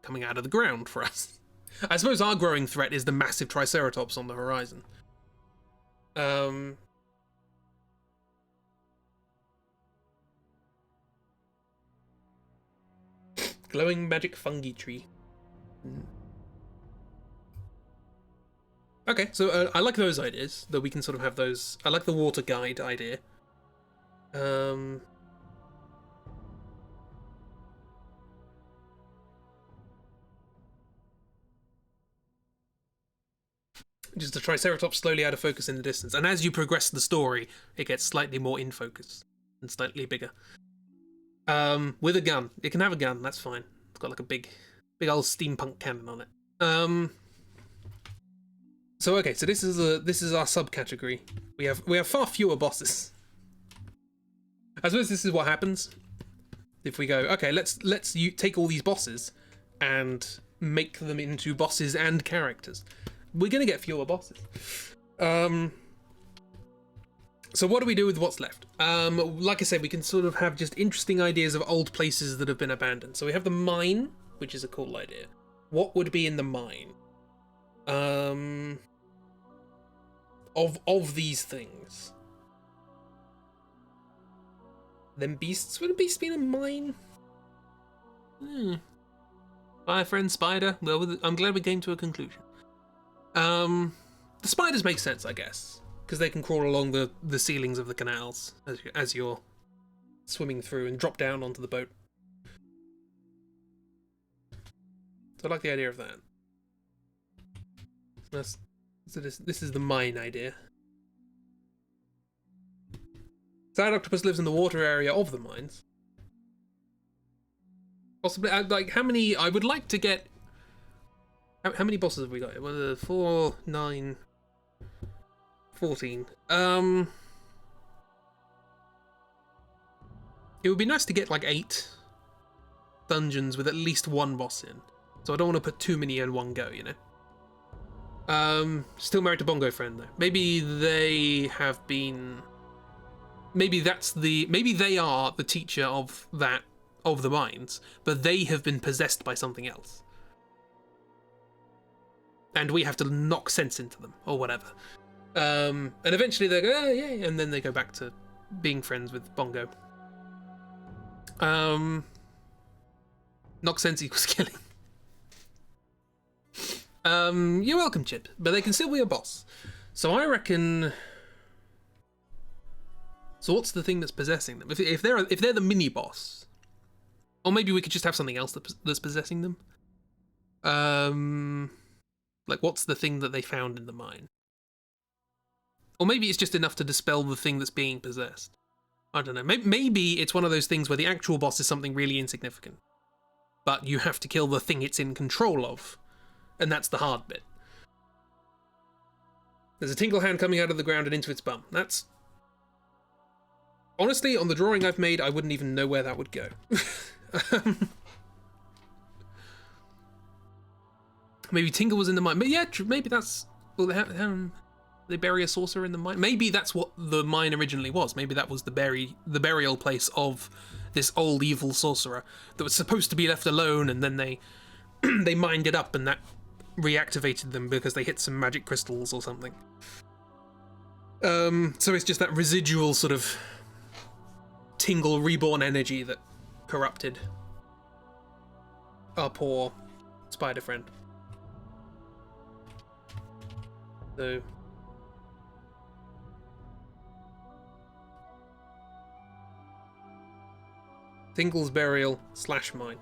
coming out of the ground for us. I suppose our growing threat is the massive Triceratops on the horizon. Glowing magic fungi tree. Okay, so I like those ideas, that we can sort of have those. I like the water guide idea. Just the Triceratops slowly out of focus in the distance, and as you progress the story, it gets slightly more in focus and slightly bigger. With a gun. It can have a gun, that's fine. It's got like a big old steampunk cannon on it. So okay, so this is our subcategory. We have far fewer bosses. I suppose this is what happens if we go, okay, let's take all these bosses and make them into bosses and characters. We're gonna get fewer bosses. So So what do we do with what's left? Like I said, we can sort of have just interesting ideas of old places that have been abandoned. So we have the mine, which is a cool idea. What would be in the mine? Of these things. Then beasts? Would a beast be in a mine? Fire friend spider. Well, I'm glad we came to a conclusion. The spiders make sense, I guess, because they can crawl along the ceilings of the canals as you're swimming through and drop down onto the boat. So I like the idea of that. So this is the mine idea. Side octopus lives in the water area of the mines. Possibly, like, how many... I would like to get... How many bosses have we got? 4, 9... 14. It would be nice to get, like, 8 dungeons with at least one boss in. So I don't want to put too many in one go, you know? Still married to Bongo Friend, though. Maybe they have been... Maybe they are the teacher of the mines, but they have been possessed by something else. And we have to knock sense into them, or whatever. And eventually they go, oh, yeah, and then they go back to being friends with Bongo. Knock sense equals killing. You're welcome, Chip, but they can still be a boss. So I reckon... So what's the thing that's possessing them? If they're the mini boss, or maybe we could just have something else that's possessing them. Like, what's the thing that they found in the mine? Or maybe it's just enough to dispel the thing that's being possessed. I don't know. Maybe it's one of those things where the actual boss is something really insignificant, but you have to kill the thing it's in control of, and that's the hard bit. There's a tinkle hand coming out of the ground and into its bum. That's... Honestly, on the drawing I've made, I wouldn't even know where that would go. Maybe Tingle was in the mine. But yeah, maybe that's... Well, they bury a sorcerer in the mine. Maybe that's what the mine originally was. Maybe that was the burial place of this old evil sorcerer that was supposed to be left alone, and then they they mined it up, and that reactivated them because they hit some magic crystals or something. So it's just that residual sort of Tingle reborn energy that corrupted our poor spider friend. So Tingle's burial / mine.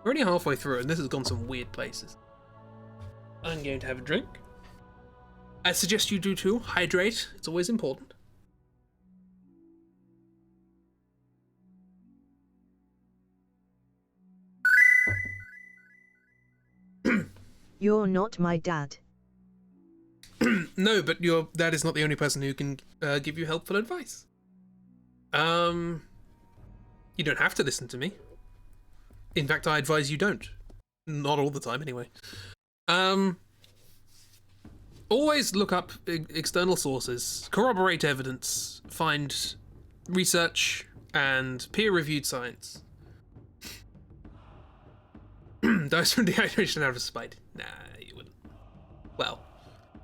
We're only halfway through and this has gone some weird places. I'm going to have a drink. I suggest you do too. Hydrate. It's always important. You're not my dad. No, but your dad is not the only person who can give you helpful advice. You don't have to listen to me. In fact, I advise you don't. Not all the time, anyway. Always look up external sources, corroborate evidence, find research, and peer-reviewed science. Dies from dehydration out of spite. Nah, you wouldn't. Well,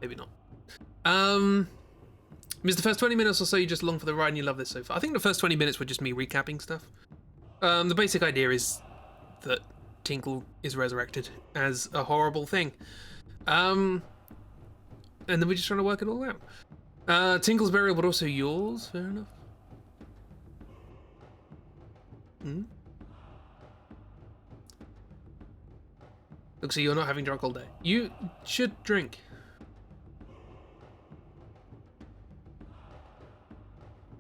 maybe not. Is the first 20 minutes or so you just along for the ride and you love this so far? I think the first 20 minutes were just me recapping stuff. The basic idea is that Tinkle is resurrected as a horrible thing. And then we're just trying to work it all out. Tinkle's burial, but also yours. Fair enough. Looks like you're not having drunk all day. You should drink.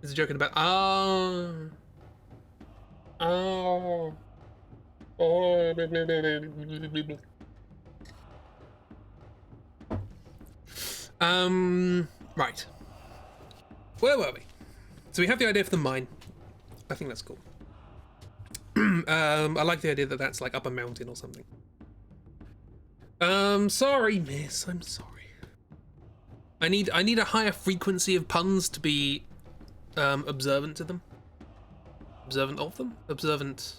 Is it joking about... Right. Where were we? So we have the idea for the mine. I think that's cool. I like the idea that that's like up a mountain or something. Sorry, miss. I'm sorry. I need a higher frequency of puns to be observant to them. Observant of them? Observant.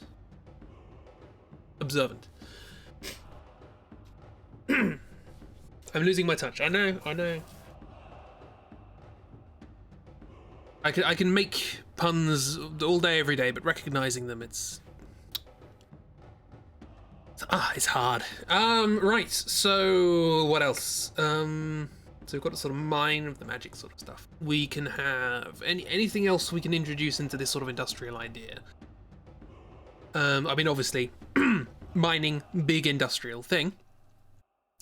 I'm losing my touch. I know. I can make puns all day, every day, but recognizing them, it's hard. Right. So what else? So we've got a sort of mine of the magic sort of stuff. We can have anything else we can introduce into this sort of industrial idea. I mean, obviously, mining, big industrial thing.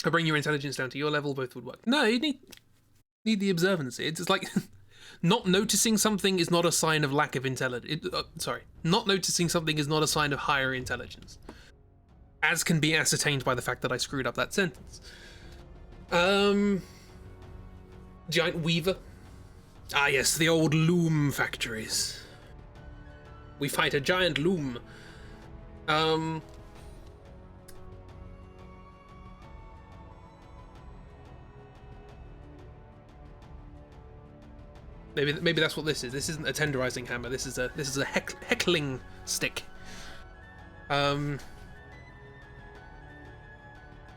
I bring your intelligence down to your level, both would work. No, you need the observancy. It's like not noticing something is not a sign of lack of intelligence. Not noticing something is not a sign of higher intelligence, as can be ascertained by the fact that I screwed up that sentence. Giant weaver. Ah yes, the old loom factories. We fight a giant loom. Maybe that's what this is. This isn't a tenderizing hammer. This is a heckling stick. Why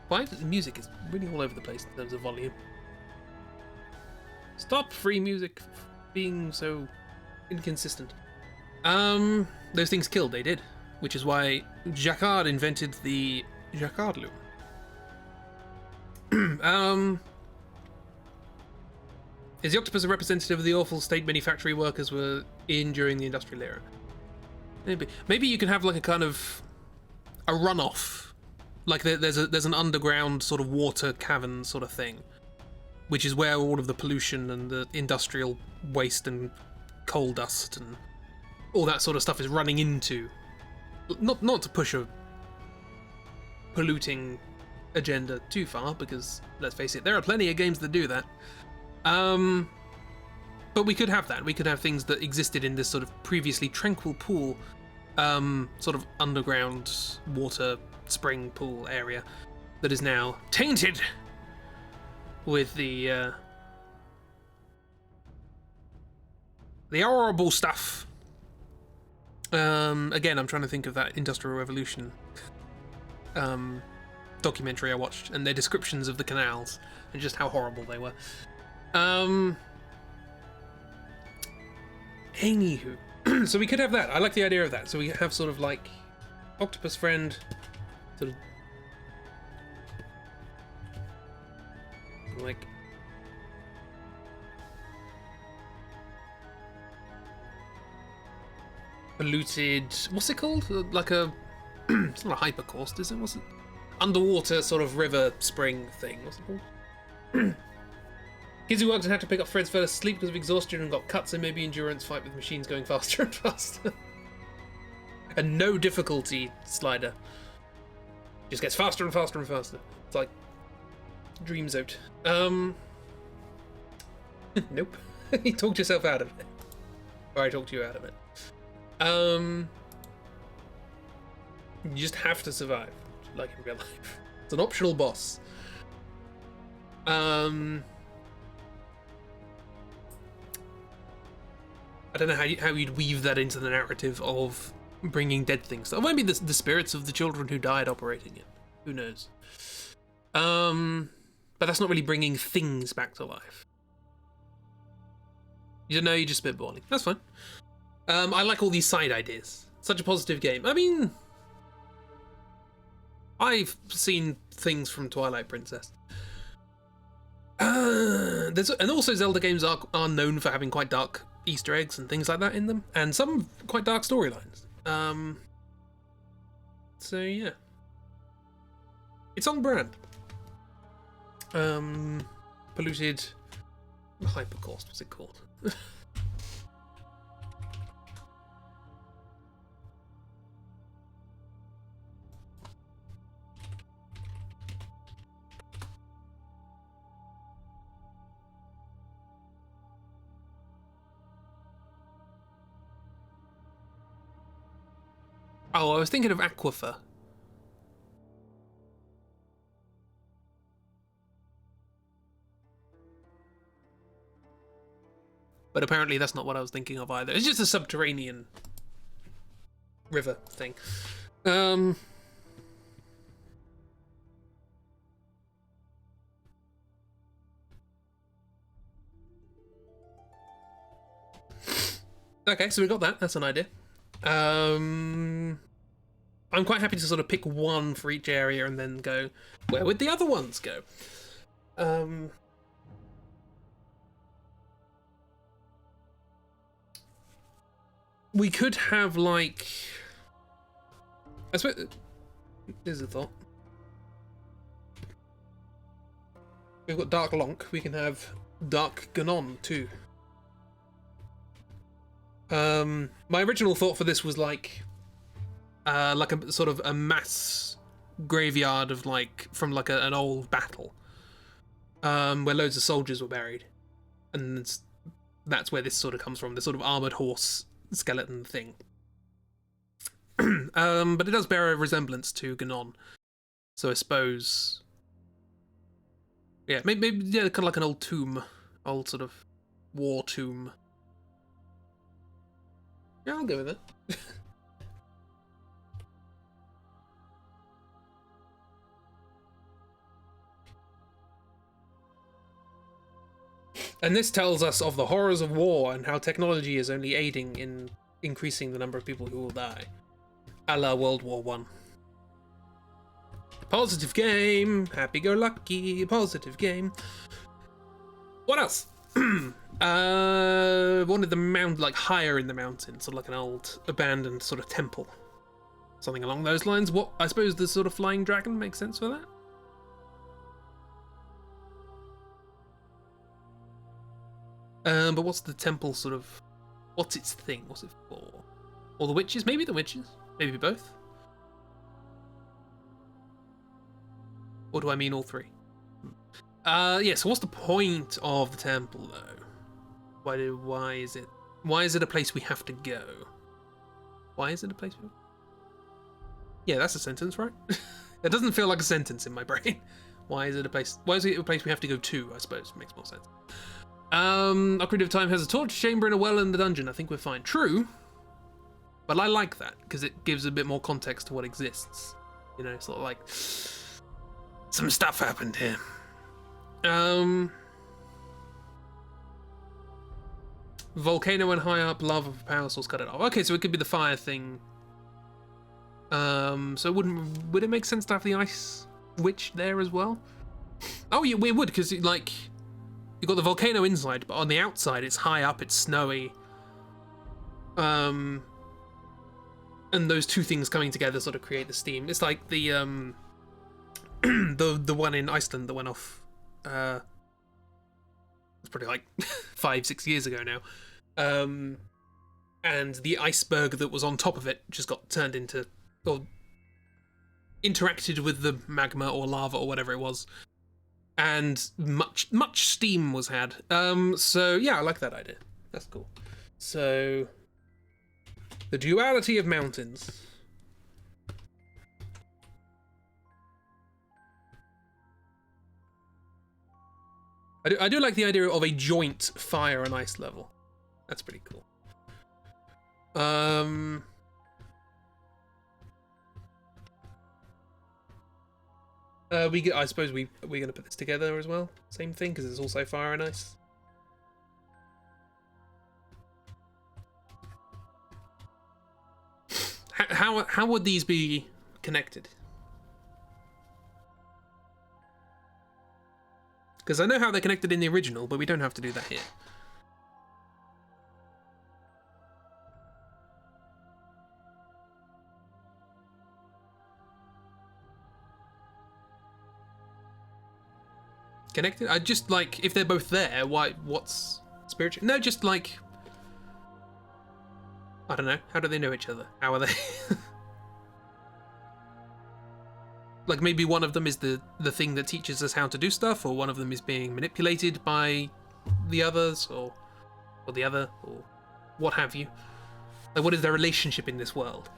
the music is really all over the place in terms of volume. Stop free music being so inconsistent. Those things killed, they did. Which is why Jacquard invented the Jacquard loom. Is the octopus a representative of the awful state many factory workers were in during the industrial era? Maybe you can have like a kind of a runoff. Like there's an underground sort of water cavern sort of thing, which is where all of the pollution and the industrial waste and coal dust and all that sort of stuff is running into. Not to push a polluting agenda too far, because let's face it, there are plenty of games that do that. But we could have that. We could have things that existed in this sort of previously tranquil pool, sort of underground water spring pool area that is now tainted with the horrible stuff. Again, I'm trying to think of that Industrial Revolution documentary I watched, and their descriptions of the canals and just how horrible they were. Anywho, so we could have that. I like the idea of that. So we have sort of like octopus friend, sort of like polluted. What's it called? Like a. It's not a hypercaust, is it? What's it? Underwater sort of river spring thing. What's it called? Kids who worked and had to pick up Fred's fell asleep because of exhaustion and got cuts, and maybe endurance fight with machines going faster and faster. And no difficulty slider. Just gets faster and faster and faster. It's like Dreams Out. Nope. You talked yourself out of it. Or I talked you out of it. You just have to survive, like in real life. It's an optional boss. I don't know how you'd weave that into the narrative of bringing dead things. Or maybe the spirits of the children who died operating it. Who knows? But that's not really bringing things back to life. You don't know, you're just spitballing. That's fine. I like all these side ideas. Such a positive game. I mean, I've seen things from Twilight Princess. And also Zelda games are known for having quite dark Easter eggs and things like that in them, and some quite dark storylines. So yeah, it's on brand. Polluted hypercaust. What's it called? Oh, I was thinking of Aquifer. But apparently that's not what I was thinking of either. It's just a subterranean river thing. Okay, so we got that. That's an idea. I'm quite happy to sort of pick one for each area and then go, where would the other ones go? We could have, like... I suppose... Here's a thought. We've got Dark Lonk. We can have Dark Ganon, too. My original thought for this was like a sort of a mass graveyard of from an old battle, where loads of soldiers were buried, and that's where this sort of comes from. This sort of armored horse skeleton thing. But it does bear a resemblance to Ganon, so I suppose, yeah, maybe yeah, kind of like an old tomb, old sort of war tomb. Yeah, I'll go with it. And this tells us of the horrors of war and how technology is only aiding in increasing the number of people who will die. A la World War I. Positive game. Happy-go-lucky. Positive game. What else? Wanted the mount higher in the mountain, sort of like an old abandoned sort of temple, something along those lines. What I suppose the sort of flying dragon makes sense for that. But what's the temple sort of? What's its thing? What's it for? Or the witches? Maybe the witches. Maybe both. Or do I mean all three? Yeah. So what's the point of the temple, though? Why is it a place we have to go? Why is it a place we... Yeah, that's a sentence, right? It doesn't feel like a sentence in my brain. Why is it a place we have to go to, I suppose. Makes more sense. Ocarina of Time has a torch chamber and a well in the dungeon. I think we're fine. True. But I like that, because it gives a bit more context to what exists. You know, sort of like... Some stuff happened here. Volcano went high up, lava power source cut it off. Okay, so it could be the fire thing. So would it make sense to have the ice witch there as well? Oh yeah, it would, because you've got the volcano inside, but on the outside it's high up, it's snowy. And those two things coming together sort of create the steam. It's like the the one in Iceland that went off. It's probably like 5-6 years ago now. And the iceberg that was on top of it just got turned into, or interacted with the magma or lava or whatever it was, and much steam was had. So yeah, I like that idea. That's cool. So the duality of mountains. I do like the idea of a joint fire and ice level. That's pretty cool. I suppose we're gonna put this together as well. Same thing, because it's also fire and ice. How would these be connected? Because I know how they're connected in the original, but we don't have to do that here. Connected? I just like, if they're both there, what's spiritual? No, just like, I don't know. How do they know each other? How are they? Like maybe one of them is the thing that teaches us how to do stuff, or one of them is being manipulated by the others, or the other, or what have you. Like, what is their relationship in this world?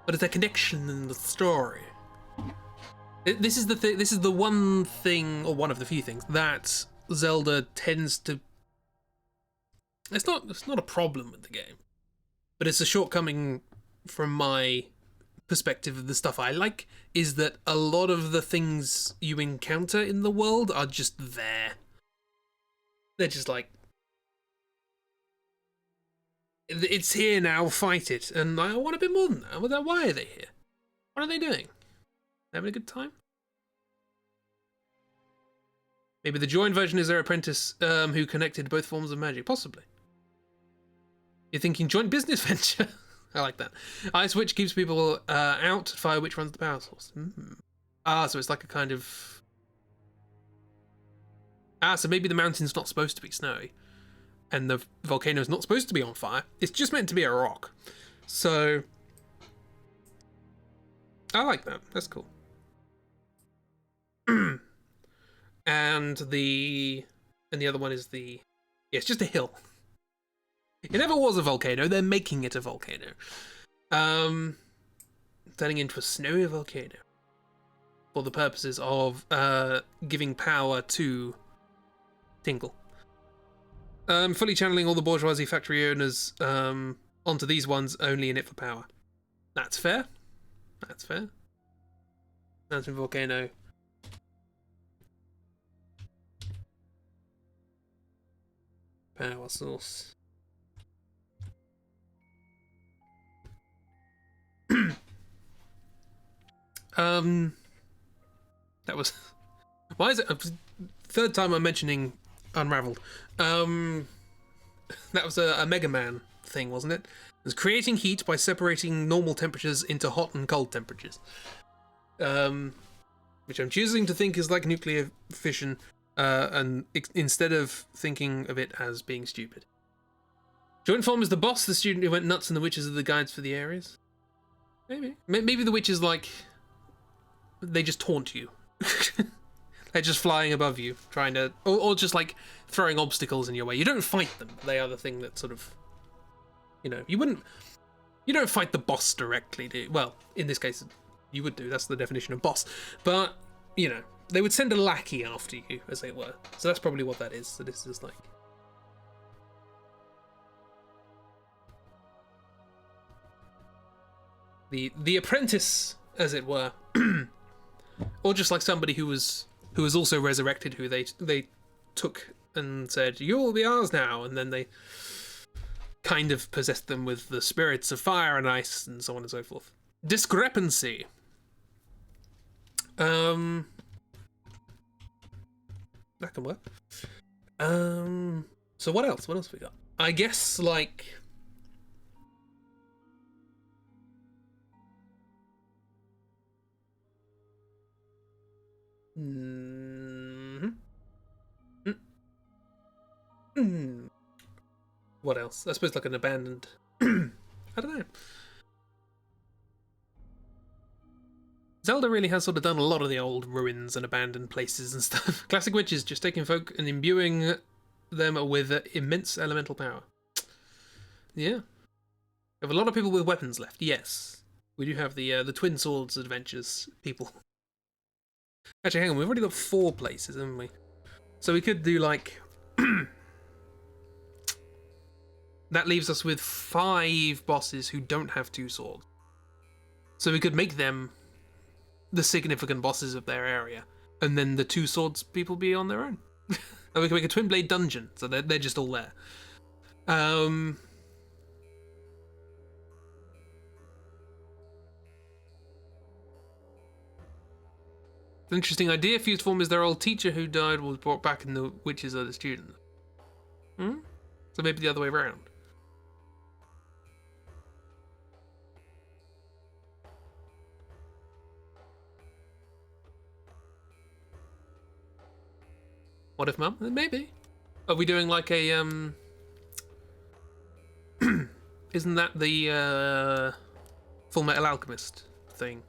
What is their connection in the story? This is the one thing, or one of the few things, that Zelda tends to... It's not a problem with the game, but it's a shortcoming from my perspective of the stuff I like, is that a lot of the things you encounter in the world are just there. They're just like, it's here now, fight it. And I want a bit more than that. Why are they here? What are they doing? Having a good time? Maybe the joined version is their apprentice who connected both forms of magic. Possibly. You're thinking joint business venture? I like that. Ice Witch keeps people out. Fire Witch runs the power source. So it's like a kind of... so maybe the mountain's not supposed to be snowy. And the volcano's not supposed to be on fire. It's just meant to be a rock. So... I like that. That's cool. And the other one is the... Yeah, it's just a hill. It never was a volcano. They're making it a volcano. Turning into a snowy volcano. For the purposes of giving power to Tingle. Fully channeling all the bourgeoisie factory owners onto these ones, only in it for power. That's fair. That's fair. Mountain volcano. Power source. That was... Why is it... Third time I'm mentioning Unraveled. That was a Mega Man thing, wasn't it? It was creating heat by separating normal temperatures into hot and cold temperatures. Which I'm choosing to think is like nuclear fission, and instead of thinking of it as being stupid. Joint form is the boss, the student who went nuts, and the witches are the guides for the areas. Maybe the witches, like, they just taunt you. They're just flying above you, trying to... Or just, like, throwing obstacles in your way. You don't fight them. They are the thing that sort of... You know, you don't fight the boss directly, do you? Well, in this case, you would do. That's the definition of boss. But, you know, they would send a lackey after you, as it were. So that's probably what that is. So this is, like... The apprentice, as it were. Or just like somebody who was also resurrected, who they took and said, "You will be ours now," and then they kind of possessed them with the spirits of fire and ice and so on and so forth. Discrepancy. That can work. So what else? What else we got? I guess, like... What else? I suppose like an abandoned... I don't know. Zelda really has sort of done a lot of the old ruins and abandoned places and stuff. Classic witches, just taking folk and imbuing them with immense elemental power. Yeah. We have a lot of people with weapons left, yes. We do have the Twin Swords adventures people. Actually, hang on, we've already got 4 places, haven't we? So we could do, like... That leaves us with 5 bosses who don't have 2 swords. So we could make them the significant bosses of their area. And then the 2 swords people be on their own. And we can make a Twin Blade dungeon, so they're just all there. An interesting idea. Fused form is their old teacher who died, was brought back, and the witches are the students. So maybe the other way around. What if, Mum? Maybe. Are we doing like a Isn't that the Full Metal Alchemist thing?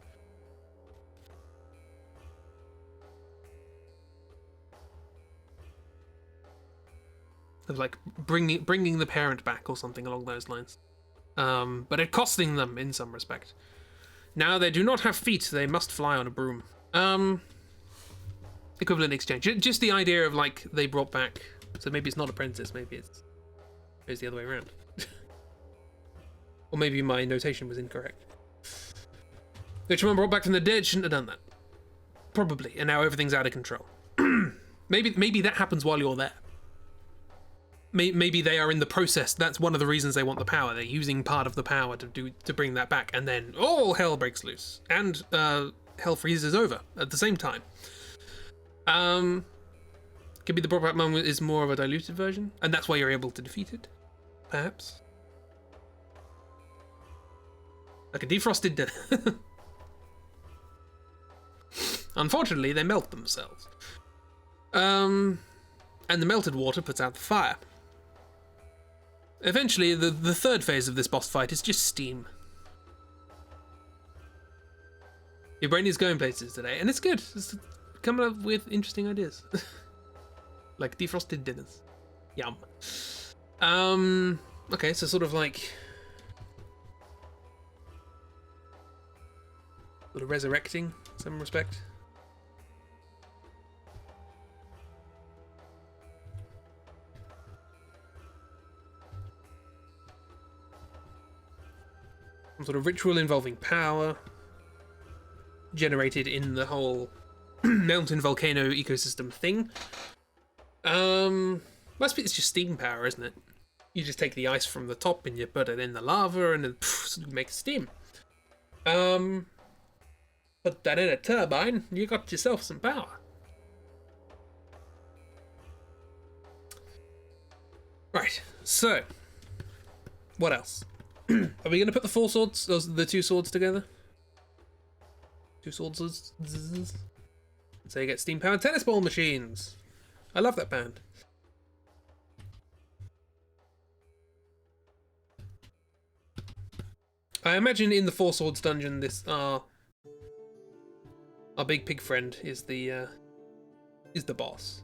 Of like bringing the parent back or something along those lines. But it costing them in some respect. Now they do not have feet, they must fly on a broom. equivalent exchange. Just the idea of like they brought back. So maybe it's not apprentice. Maybe it's the other way around. Or maybe my notation was incorrect. Which one brought back from the dead shouldn't have done that. Probably. And now everything's out of control. Maybe that happens while you're there. Maybe they are in the process. That's one of the reasons they want the power. They're using part of the power to bring that back, and then all hell breaks loose, and hell freezes over at the same time. Could be the brought back one is more of a diluted version, and that's why you're able to defeat it, perhaps. Like a defrosted dinner. Unfortunately, they melt themselves. And the melted water puts out the fire. Eventually, the third phase of this boss fight is just steam. Your brain is going places today, and it's good. It's coming up with interesting ideas. Like defrosted dinners. Yum. Okay, so sort of like... sort of resurrecting in some respect. Some sort of ritual involving power generated in the whole mountain volcano ecosystem thing. Most of it's just steam power, isn't it? You just take the ice from the top and you put it in the lava and then you make steam. Put that in a turbine, you got yourself some power. Right, so what else? Are we going to put the four swords, the two swords together? Two swords. So you get steam powered tennis ball machines. I love that band. I imagine in the Four Swords dungeon, this our big pig friend is the boss,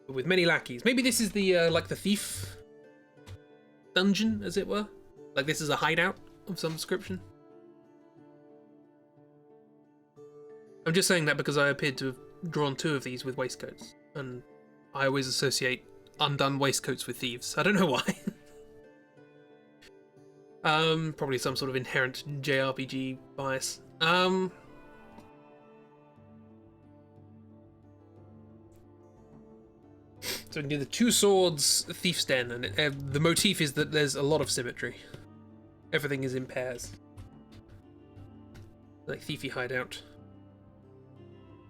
with many lackeys. Maybe this is the like the thief dungeon, as it were. Like this is a hideout of some description. I'm just saying that because I appeared to have drawn two of these with waistcoats, and I always associate undone waistcoats with thieves. I don't know why. Probably some sort of inherent JRPG bias. So we can do the two swords thief's den, and the motif is that there's a lot of symmetry. Everything is in pairs. Like thiefy hideout.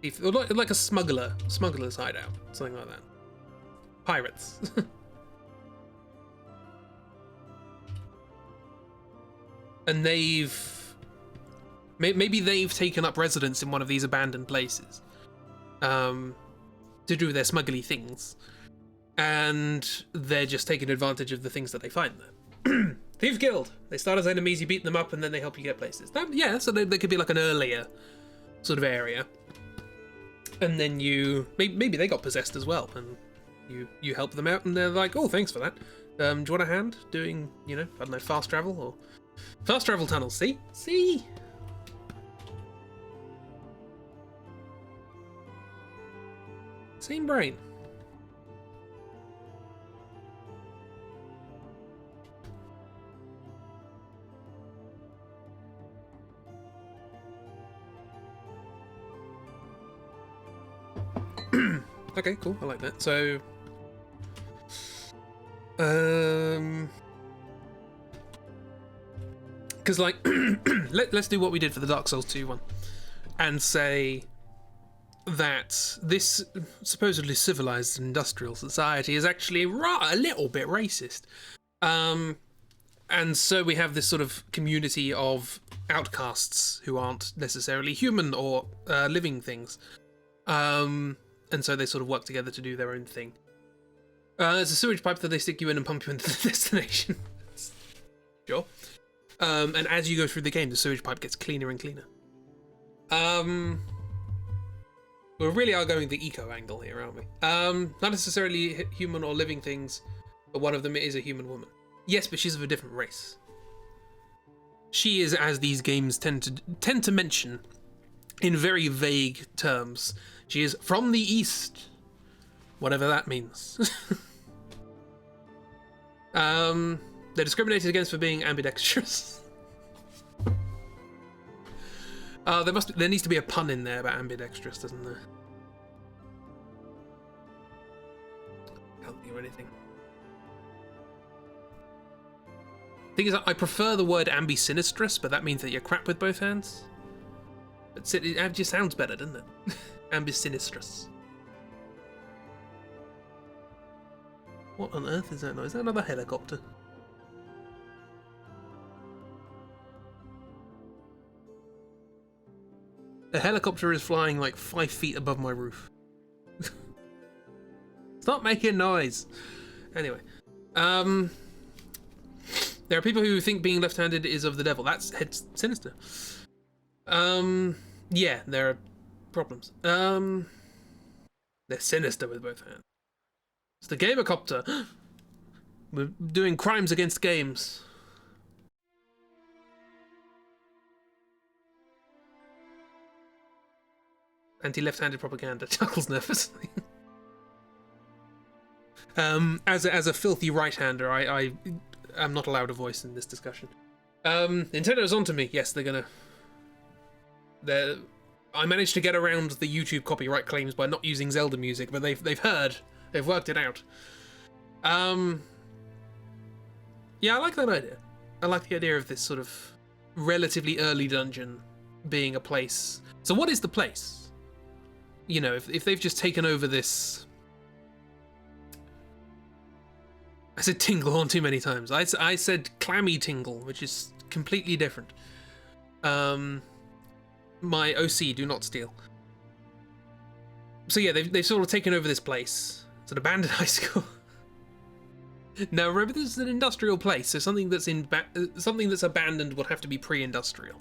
Thief, or like a smuggler's hideout, something like that. Pirates. And maybe they've taken up residence in one of these abandoned places to do their smuggly things, and they're just taking advantage of the things that they find there. Thief Guild. They start as enemies, you beat them up, and then they help you get places. Yeah, so they could be like an earlier sort of area, and then maybe they got possessed as well, and you help them out, and they're like, oh, thanks for that. Do you want a hand doing, I don't know, fast travel or fast travel tunnels? See. Same brain. Okay, cool. I like that. So, because like, let's do what we did for the Dark Souls 2 one, and say that this supposedly civilized industrial society is actually a little bit racist. And so we have this sort of community of outcasts who aren't necessarily human or living things. And so they sort of work together to do their own thing. There's a sewage pipe that they stick you in and pump you into the destination. Sure. And as you go through the game, the sewage pipe gets cleaner and cleaner. We really are going the eco angle here, aren't we? Not necessarily human or living things, but one of them is a human woman. Yes, but she's of a different race. She is, as these games tend to mention, in very vague terms. She is from the East, whatever that means. They're discriminated against for being ambidextrous. There needs to be a pun in there about ambidextrous, doesn't there? Can't think of anything. Thing is, I prefer the word ambisinistrous, but that means that you're crap with both hands. But it just sounds better, doesn't it? Ambisinistrous. What on earth is that noise? Is that another helicopter? A helicopter is flying like 5 feet above my roof. Stop making noise! Anyway. There are people who think being left-handed is of the devil. That's sinister. Yeah, there are problems. They're sinister with both hands. It's the Gamercopter. We're doing crimes against games. Anti-left-handed propaganda. Chuckles nervously. As a filthy right-hander, I am not allowed a voice in this discussion. Nintendo's onto me. Yes, they're gonna. I managed to get around the YouTube copyright claims by not using Zelda music, but they've heard. They've worked it out. Yeah, I like that idea. I like the idea of this sort of relatively early dungeon being a place. So what is the place? You know, if they've just taken over this... I said tingle on too many times. I said clammy tingle, which is completely different. My OC, do not steal. So yeah, they've sort of taken over this place. It's an abandoned high school. Now remember, this is an industrial place, so something that's abandoned would have to be pre-industrial.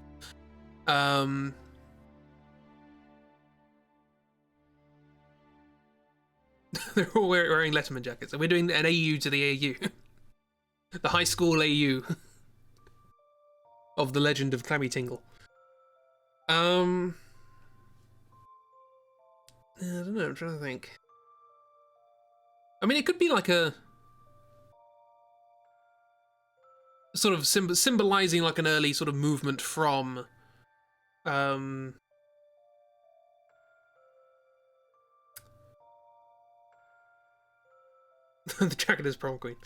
They're all wearing Letterman jackets, and we're doing an AU to the AU. The high school AU of the legend of Clammy Tingle. I don't know, I'm trying to think. I mean, it could be like a sort of symbolizing like an early sort of movement from the jacket is prom queen.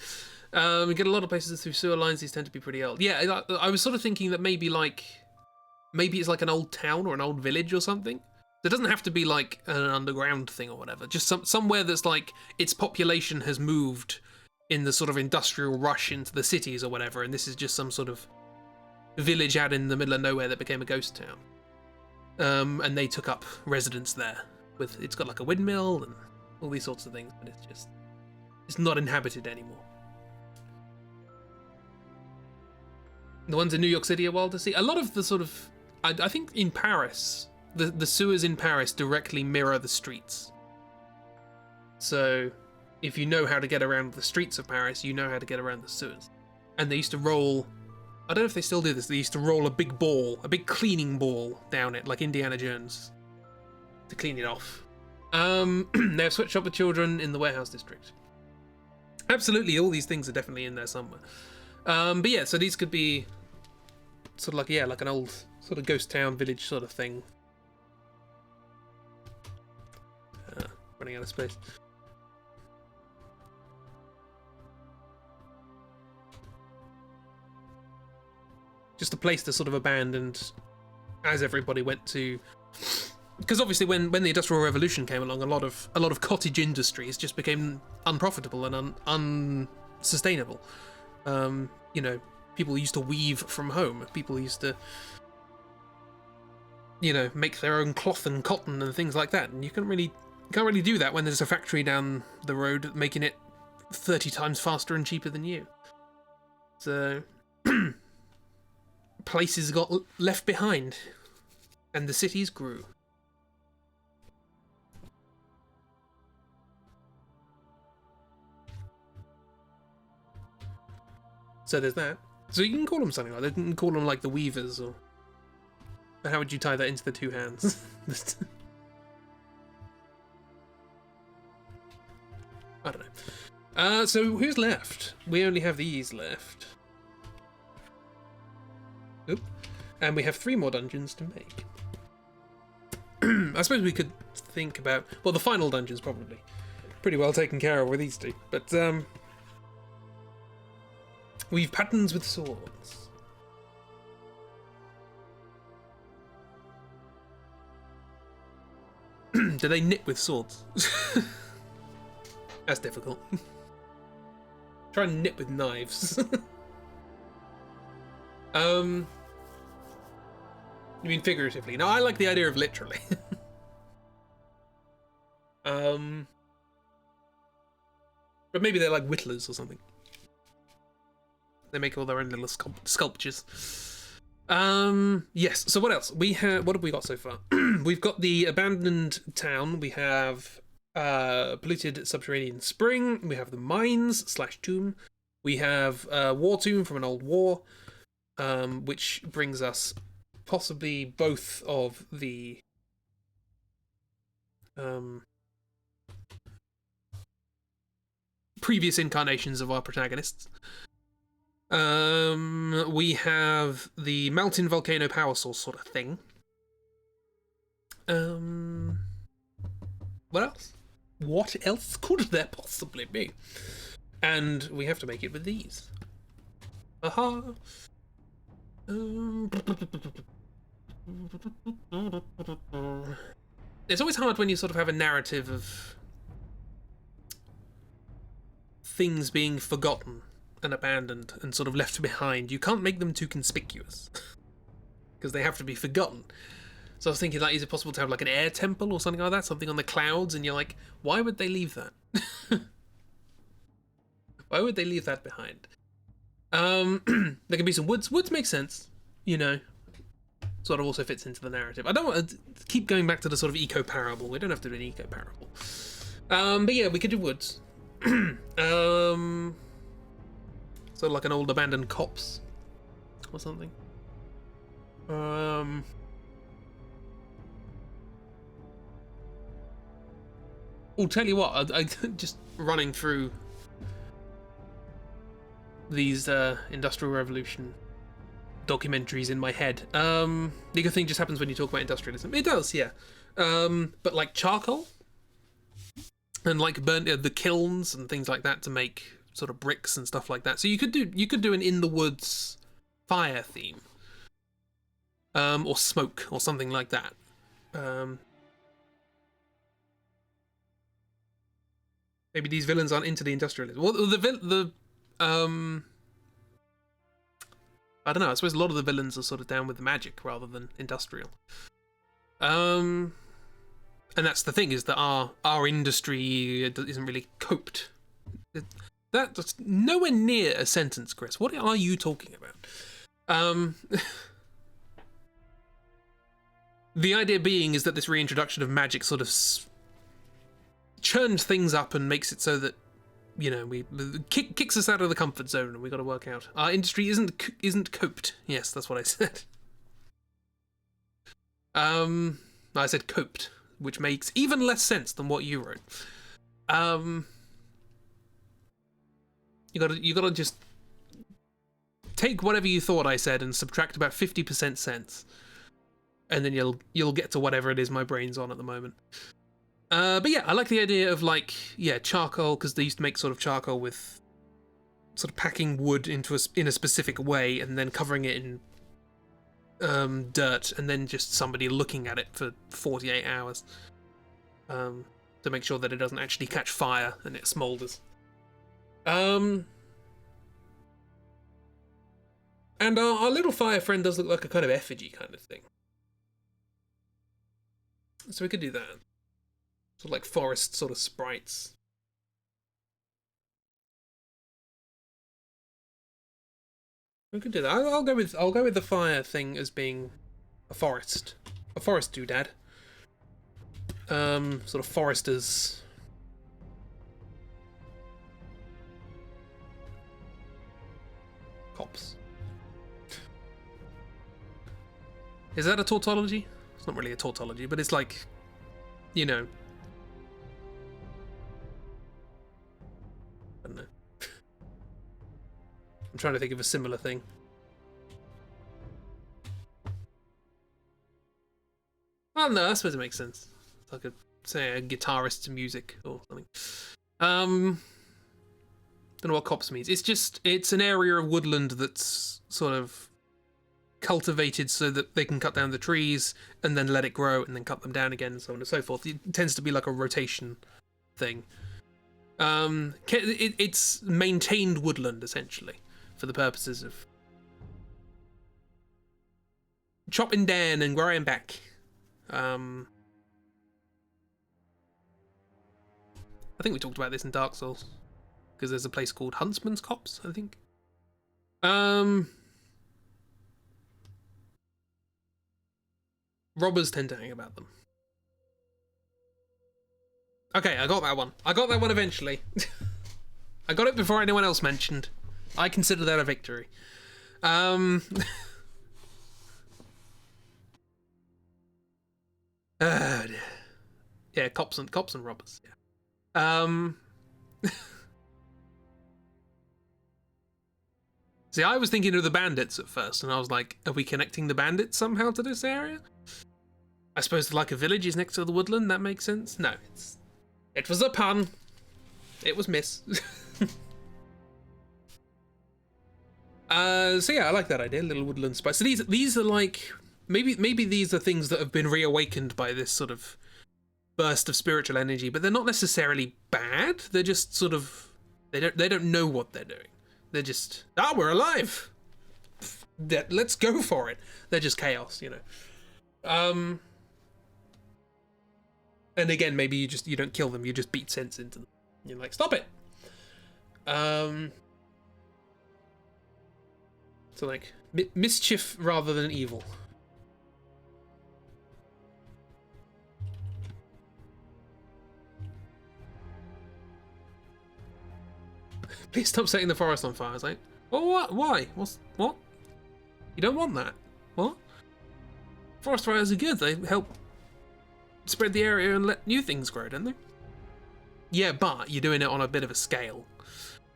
We get a lot of places through sewer lines. These tend to be pretty old. Yeah, I was sort of thinking that maybe it's like an old town or an old village or something. It doesn't have to be like an underground thing or whatever. Just somewhere that's like its population has moved in the sort of industrial rush into the cities or whatever, and this is just some sort of village out in the middle of nowhere that became a ghost town. And they took up residence there. It's got like a windmill and all these sorts of things, but it's not inhabited anymore. The ones in New York City are wild to see. A lot of the sort of... I think in Paris, the sewers in Paris directly mirror the streets. So if you know how to get around the streets of Paris, you know how to get around the sewers. And they used to roll... I don't know if they still do this. They used to roll a big ball, a big cleaning ball down it, like Indiana Jones, to clean it off. They have sweatshop for children in the warehouse district. Absolutely, all these things are definitely in there somewhere. But yeah, so these could be sort of like, yeah, like an old sort of ghost town village sort of thing. Running out of space. Just a place that's sort of abandoned as everybody went to... Because obviously when the Industrial Revolution came along, a lot of cottage industries just became unprofitable and unsustainable. You know, people used to weave from home. People used to, you know, make their own cloth and cotton and things like that. And you can't really do that when there's a factory down the road making it 30 times faster and cheaper than you. So places got left behind, and the cities grew. So there's that. So you can call them something like that. You can call them like the Weavers or But how would you tie that into the two hands? I don't know. So who's left? We only have these left. Oop. And we have 3 more dungeons to make. I suppose we could think about... Well, the final dungeon's probably pretty well taken care of with these 2. But, we've patterns with swords. Do they knit with swords? That's difficult. Try and knit with knives. You mean figuratively? No, I like the idea of literally. But maybe they're like whittlers or something. They make all their own little sculptures. Yes. So what else? We have. What have we got so far? We've got the abandoned town. We have polluted subterranean spring. We have the mines / tomb. We have war tomb from an old war, which brings us possibly both of the previous incarnations of our protagonists. We have the mountain volcano power source sort of thing. What else? What else could there possibly be? And we have to make it with these. Aha. It's always hard when you sort of have a narrative of things being forgotten and abandoned and sort of left behind. You can't make them too conspicuous because they have to be forgotten. So I was thinking, like, is it possible to have like an air temple or something like that, something on the clouds? And you're like, why would they leave that? Why would they leave that behind? There can be some woods. Woods make sense, you know. Sort of also fits into the narrative. I don't want to keep going back to the sort of eco parable. We don't have to do an eco parable. But yeah, we could do woods. Sort of like an old abandoned copse or something. I'll tell you what, I just running through these Industrial Revolution documentaries in my head. The good thing just happens when you talk about industrialism. It does, yeah. But like charcoal and like burn the kilns and things like that to make sort of bricks and stuff like that. So you could do an in the woods fire theme, or smoke or something like that. Maybe these villains aren't into the industrialism. Well, I don't know. I suppose a lot of the villains are sort of down with the magic rather than industrial. And that's the thing, is that our industry isn't really coped. That's nowhere near a sentence, Chris. What are you talking about? The idea being is that this reintroduction of magic sort of churns things up and makes it so that, you know, we kicks us out of the comfort zone, and we got to work out. Our industry isn't coped. Yes, that's what I said. I said coped, which makes even less sense than what you wrote. You gotta just take whatever you thought I said and subtract about 50% sense, and then you'll get to whatever it is my brain's on at the moment. But yeah, I like the idea of, like, yeah, charcoal, because they used to make sort of charcoal with sort of packing wood in a specific way and then covering it in dirt, and then just somebody looking at it for 48 hours to make sure that it doesn't actually catch fire and it smolders. And our little fire friend does look like a kind of effigy kind of thing. So we could do that. Sort of like forest sort of sprites. We could do that. I'll go with the fire thing as being a forest doodad. Sort of foresters. Cops. Is that a tautology? It's not really a tautology, but it's like, you know. I don't know. I'm trying to think of a similar thing. Well, no, I suppose it makes sense. It's like say a guitarist's music or something. Don't know what copse means. It's an area of woodland that's sort of cultivated so that they can cut down the trees and then let it grow and then cut them down again and so on and so forth. It tends to be like a rotation thing. It's maintained woodland essentially for the purposes of chopping down and growing back. I think we talked about this in Dark Souls because there's a place called Huntsman's Copse, I think. Robbers tend to hang about them. Okay, I got that one. I got that one eventually. I got it before anyone else mentioned. I consider that a victory. Yeah, cops and robbers. Yeah. See, I was thinking of the bandits at first, and I was like, are we connecting the bandits somehow to this area? I suppose like a village is next to the woodland, that makes sense? No, it was a pun. It was miss. So yeah, I like that idea, little woodland spice. So these are like, maybe these are things that have been reawakened by this sort of burst of spiritual energy, but they're not necessarily bad. They're just sort of, they don't know what they're doing. They're just, we're alive. Let's go for it. They're just chaos, you know. And again, maybe you don't kill them, you just beat sense into them. You're like, stop it. So like mischief rather than evil. Please stop setting the forest on fire. It's like, well, what? Why? What? You don't want that. What? Forest fires are good. They help spread the area and let new things grow, don't they? Yeah, but you're doing it on a bit of a scale.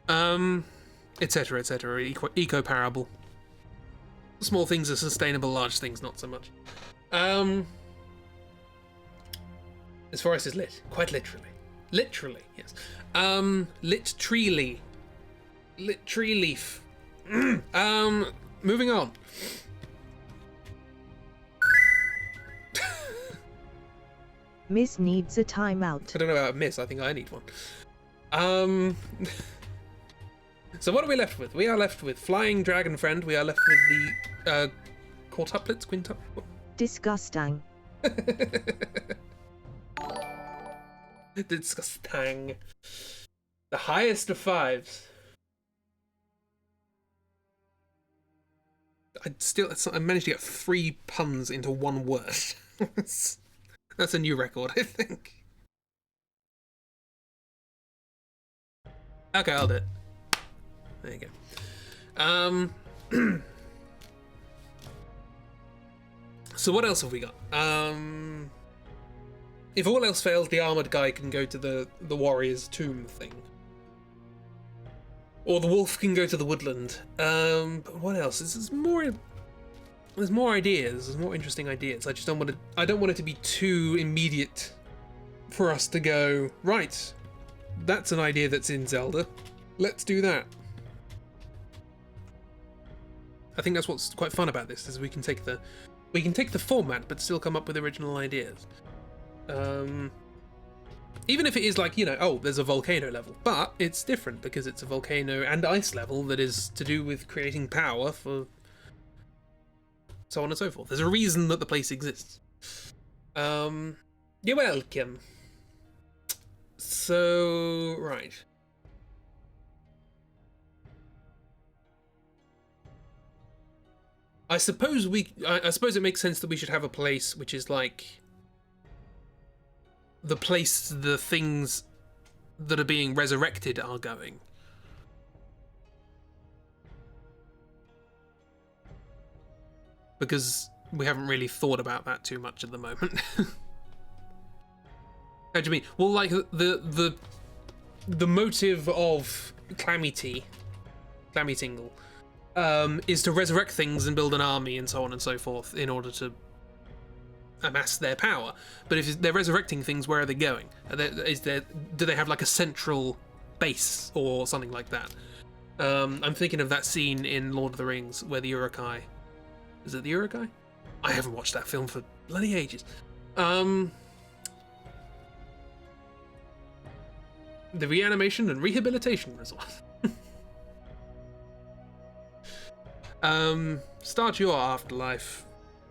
Etc. etc. Eco parable. Small things are sustainable, large things not so much. This forest is lit, quite literally. Literally, yes. Lit tree leaf. Lit tree leaf. Moving on. Miss needs a timeout. I don't know about Miss, I think I need one. So what are we left with? We are left with Flying Dragon Friend. We are left with the quartuplets, quintuplets. Disgusting. Disgusting. The highest of fives. I managed to get 3 puns into one word. That's a new record, I think. Okay, I'll do it. There you go. So what else have we got? If all else fails, the armored guy can go to the warrior's tomb thing. Or the wolf can go to the woodland. But what else? There's more ideas. There's more interesting ideas. I just don't want it to be too immediate for us to go, right, that's an idea that's in Zelda. Let's do that. I think that's what's quite fun about this, is we can take the format but still come up with original ideas. Even if it is like, you know, oh, there's a volcano level, but it's different because it's a volcano and ice level that is to do with creating power for so on and so forth. There's a reason that the place exists. You're welcome. So, right. I suppose it makes sense that we should have a place which is like the place the things that are being resurrected are going. Because we haven't really thought about that too much at the moment. How do you mean? Well, like the motive of Clammy Tingle, is to resurrect things and build an army and so on and so forth in order to amass their power. But if they're resurrecting things, where are they going? Do they have like a central base or something like that? I'm thinking of that scene in Lord of the Rings where the Uruk-hai... Is it the Uruk-hai? I haven't watched that film for bloody ages. The reanimation and rehabilitation resort. Start your afterlife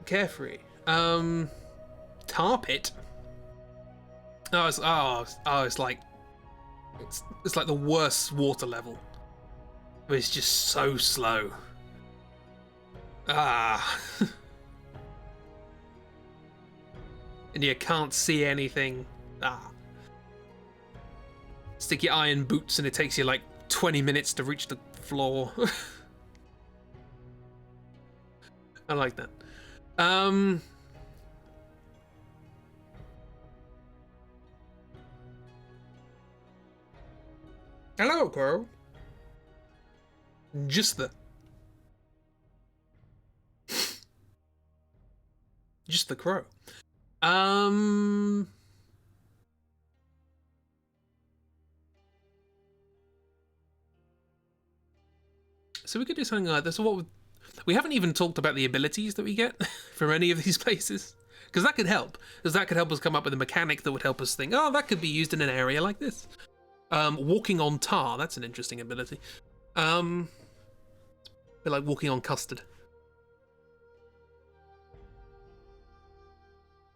carefree. Tar pit. It's like the worst water level. It's just so slow. And you can't see anything. Stick your iron boots and it takes you like 20 minutes to reach the floor. I like that. Hello, Crow. Just the crow. So we could do something like this. So we haven't even talked about the abilities that we get from any of these places, because that could help. Because that could help us come up with a mechanic that would help us think, oh, that could be used in an area like this. Walking on tar, that's an interesting ability. A bit like walking on custard.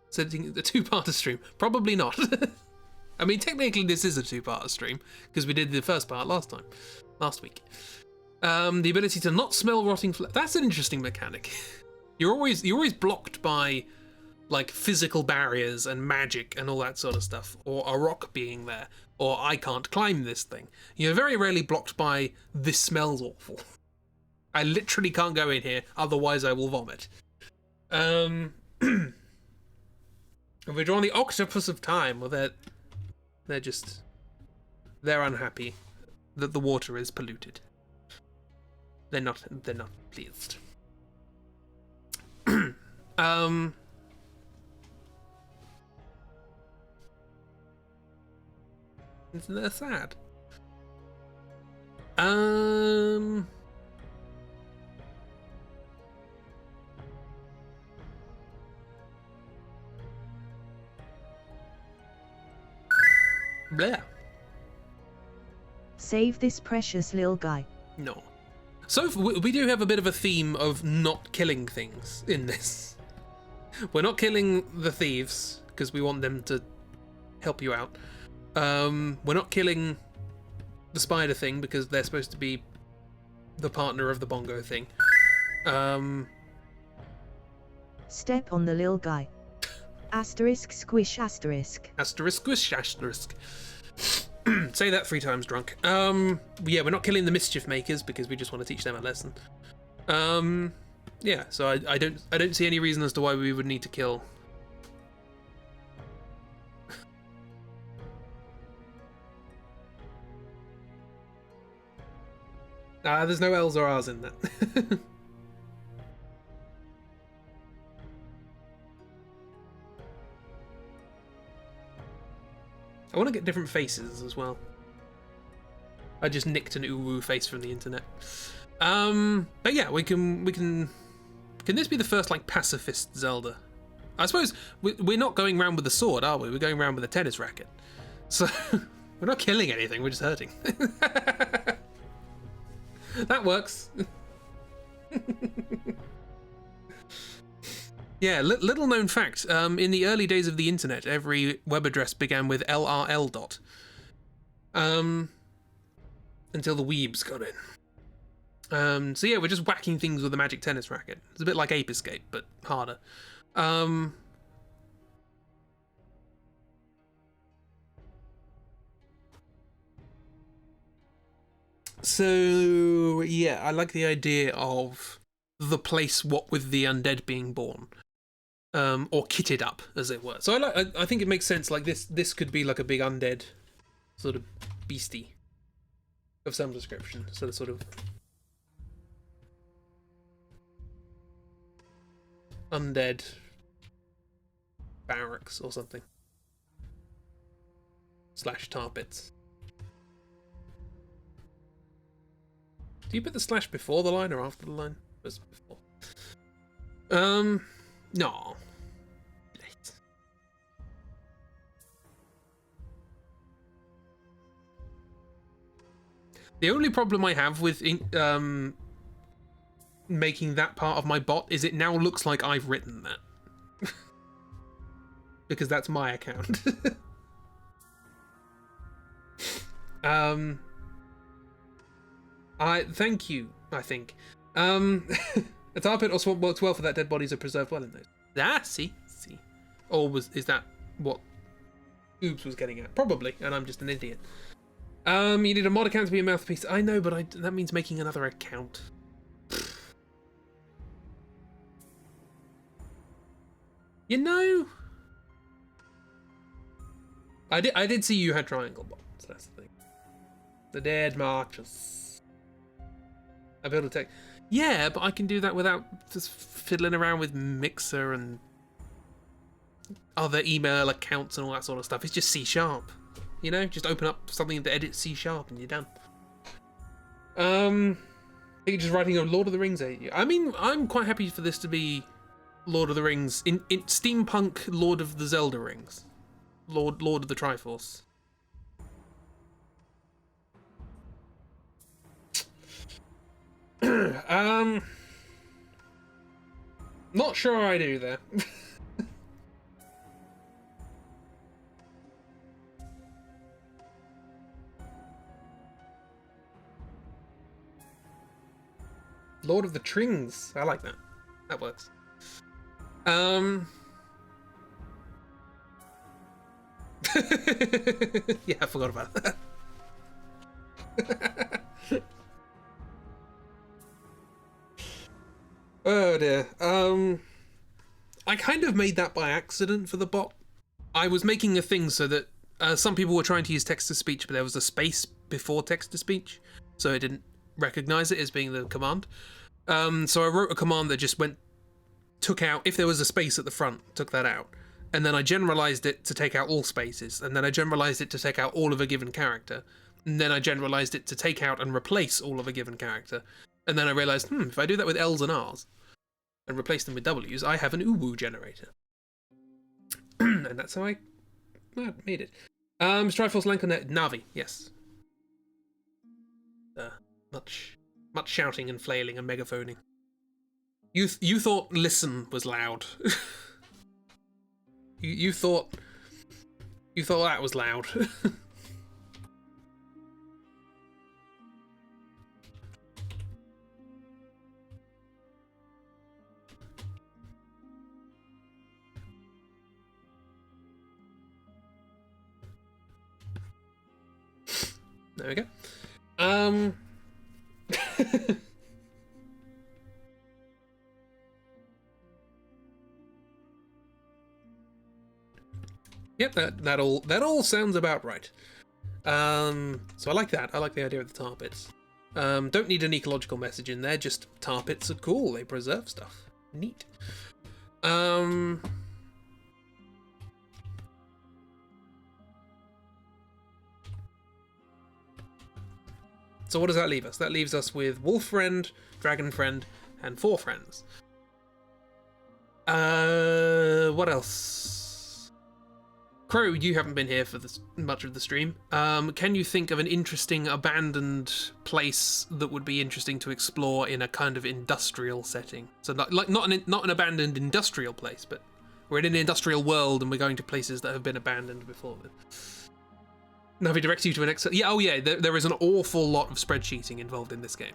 Setting a two-parter stream. Probably not. I mean, technically this is a two-parter stream, because we did the first part last week. The ability to not smell rotting flesh. That's an interesting mechanic. You're always blocked by like physical barriers and magic and all that sort of stuff, or a rock being there, or I can't climb this thing. You're very rarely blocked by this smells awful. I literally can't go in here, otherwise I will vomit. If we're drawing the octopus of time, well, they're unhappy that the water is polluted. They're not pleased. Isn't that sad? Blah. Save this precious little guy. No. So we do have a bit of a theme of not killing things in this. We're not killing the thieves because we want them to help you out. We're not killing the spider thing because they're supposed to be the partner of the bongo thing. Step on the little guy. Asterisk squish asterisk. Asterisk squish asterisk. Say that 3 times drunk. Yeah, we're not killing the mischief makers because we just want to teach them a lesson. Yeah, so I don't see any reason as to why we would need to kill. There's no L's or R's in that. I want to get different faces as well. I just nicked an uwu face from the internet. But yeah, we can. Can this be the first like pacifist Zelda? I suppose we're not going around with a sword, are we? We're going around with a tennis racket. So we're not killing anything. We're just hurting. That works. Yeah, little known fact, in the early days of the internet, every web address began with LRL dot. Until the weebs got in. So yeah, we're just whacking things with a magic tennis racket. It's a bit like Ape Escape, but harder. So yeah, I like the idea of the place, what with the undead being born, or kitted up, as it were. So I think it makes sense. Like this could be like a big undead sort of beastie of some description. So the sort of undead barracks or something. / tar pits. Do you put the slash before the line or after the line? It was before. No. Late. The only problem I have with making that part of my bot is it now looks like I've written that. Because that's my account. Thank you, I think. A tar pit or swamp works well for that. Dead bodies are preserved well in those. Ah, see. Or is that what Oops was getting at? Probably, and I'm just an idiot. You need a mod account to be a mouthpiece. I know, but that means making another account. You know, I did see you had triangle bots. That's the thing. The dead marches. I build a tech. Yeah, but I can do that without just fiddling around with Mixer and other email accounts and all that sort of stuff. It's just C#. You know, just open up something to edit C# and you're done. I think just writing a Lord of the Rings. I mean, I'm quite happy for this to be Lord of the Rings in steampunk Lord of the Zelda Rings, Lord of the Triforce. Not sure I do there. Lord of the Trings. I like that. That works. Yeah, I forgot about that. Oh dear. I kind of made that by accident for the bot. I was making a thing so that some people were trying to use text-to-speech, but there was a space before text-to-speech, so it didn't recognize it as being the command. So I wrote a command that just took out, if there was a space at the front, took that out. And then I generalized it to take out all spaces. And then I generalized it to take out all of a given character. And then I generalized it to take out and replace all of a given character. And then I realized, if I do that with L's and R's and replace them with W's, I have an uwu generator. And that's how I made it. Strikeforce Lankonet Navi, yes. Much shouting and flailing and megaphoning. You thought listen was loud. you thought that was loud. There we go. Yep, that all sounds about right. So I like that. I like the idea of the tar pits. Don't need an ecological message in there. Just tar pits are cool. They preserve stuff. Neat. So what does that leave us? That leaves us with wolf friend, dragon friend, and 4 friends. What else? Crow, you haven't been here for much of the stream. Can you think of an interesting abandoned place that would be interesting to explore in a kind of industrial setting? So not an abandoned industrial place, but we're in an industrial world and we're going to places that have been abandoned before. Navi directs you to an exit. Yeah, oh yeah, there is an awful lot of spreadsheeting involved in this game.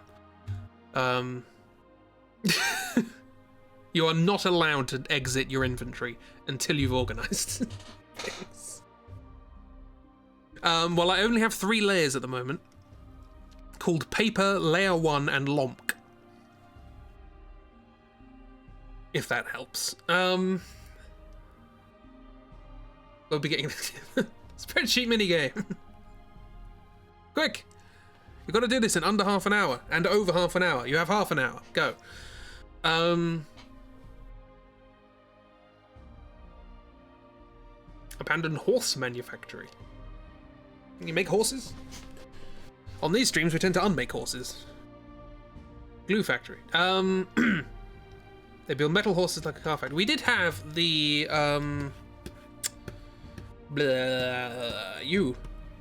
You are not allowed to exit your inventory until you've organized things. Well, I only have 3 layers at the moment, called Paper, Layer 1, and Lomk. if that helps. We'll be getting spreadsheet minigame. Quick! You've got to do this in under half an hour and over half an hour. You have half an hour. Go. Abandoned horse manufactory. You make horses? On these streams, we tend to unmake horses. Glue factory. They build metal horses like a car factory. We did have the the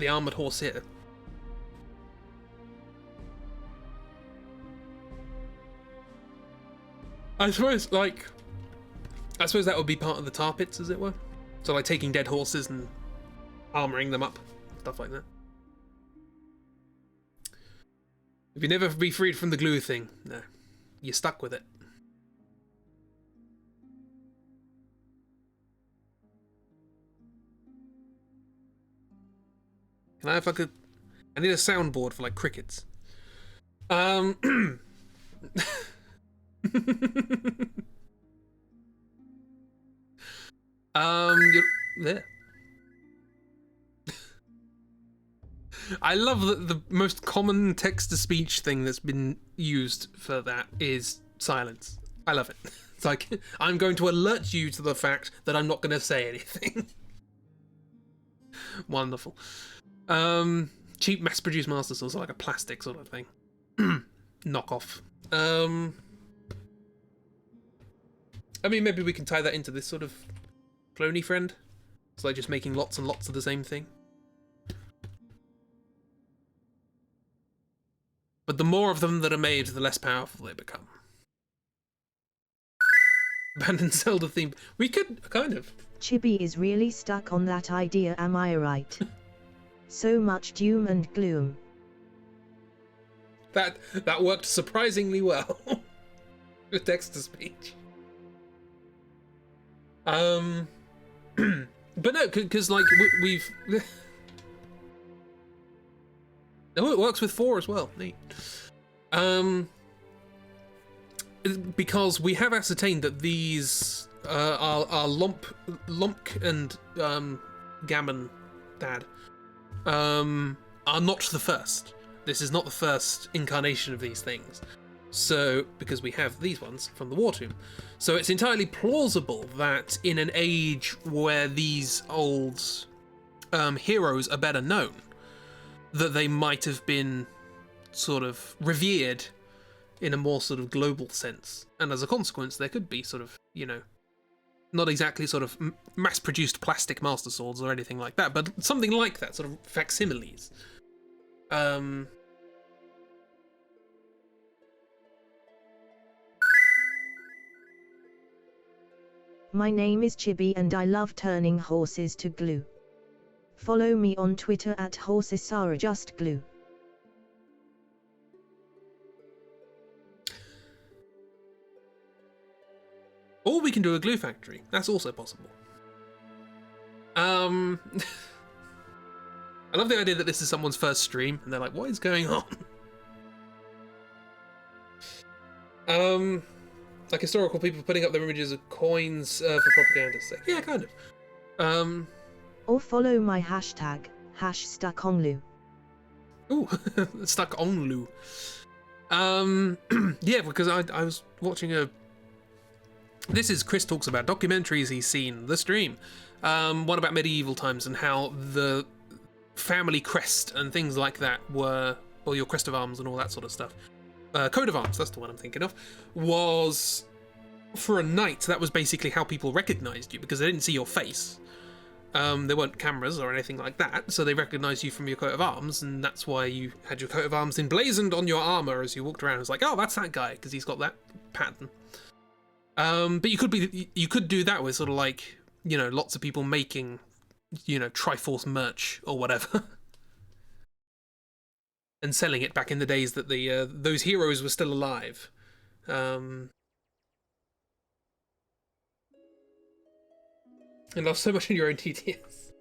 armored horse here. I suppose that would be part of the tar pits, as it were. So like taking dead horses and armoring them up, stuff like that. If you never be freed from the glue thing, no, you're stuck with it. Can I have like I need a soundboard for like crickets. You're there. I love that the most common text-to-speech thing that's been used for that is silence. I love it. It's like, I'm going to alert you to the fact that I'm not going to say anything. Wonderful. Cheap mass-produced master swords are like a plastic sort of thing. Knockoff. I mean, maybe we can tie that into this sort of cloney friend. It's like just making lots and lots of the same thing. But the more of them that are made, the less powerful they become. Abandoned Zelda theme. We could, kind of. Chibi is really stuck on that idea, am I right? So much doom and gloom. That worked surprisingly well. With text-to-speech. But no, because like we've... Oh, it works with 4 as well. Neat. Because we have ascertained that these are Lump and Gammon Dad are not the first. This is not the first incarnation of these things. So, because we have these ones from the War Tomb. So it's entirely plausible that in an age where these old heroes are better known, that they might have been sort of revered in a more sort of global sense. And as a consequence, there could be sort of, you know, not exactly sort of mass-produced plastic master swords or anything like that, but something like that, sort of facsimiles. My name is Chibi and I love turning horses to glue. Follow me on Twitter at horsesarajustglue. Or we can do a glue factory. That's also possible. I love the idea that this is someone's first stream, and they're like, what is going on? Like historical people putting up their images of coins for propaganda's sake. Yeah, kind of. Or follow my hashtag, #StuckOnLu. Ooh, stuck on Lu. Yeah, because I was watching a... This is Chris talks about documentaries he's seen, the stream. One about medieval times and how the family crest and things like that were, or your crest of arms and all that sort of stuff. Coat of arms, that's the one I'm thinking of, was for a knight. That was basically how people recognized you because they didn't see your face. There weren't cameras or anything like that, so they recognized you from your coat of arms, and that's why you had your coat of arms emblazoned on your armor as you walked around. It's like, oh, that's that guy because he's got that pattern. But you could do that with sort of like, you know, lots of people making, you know, Triforce merch or whatever, and selling it back in the days that the those heroes were still alive. I love so much in your own TTS.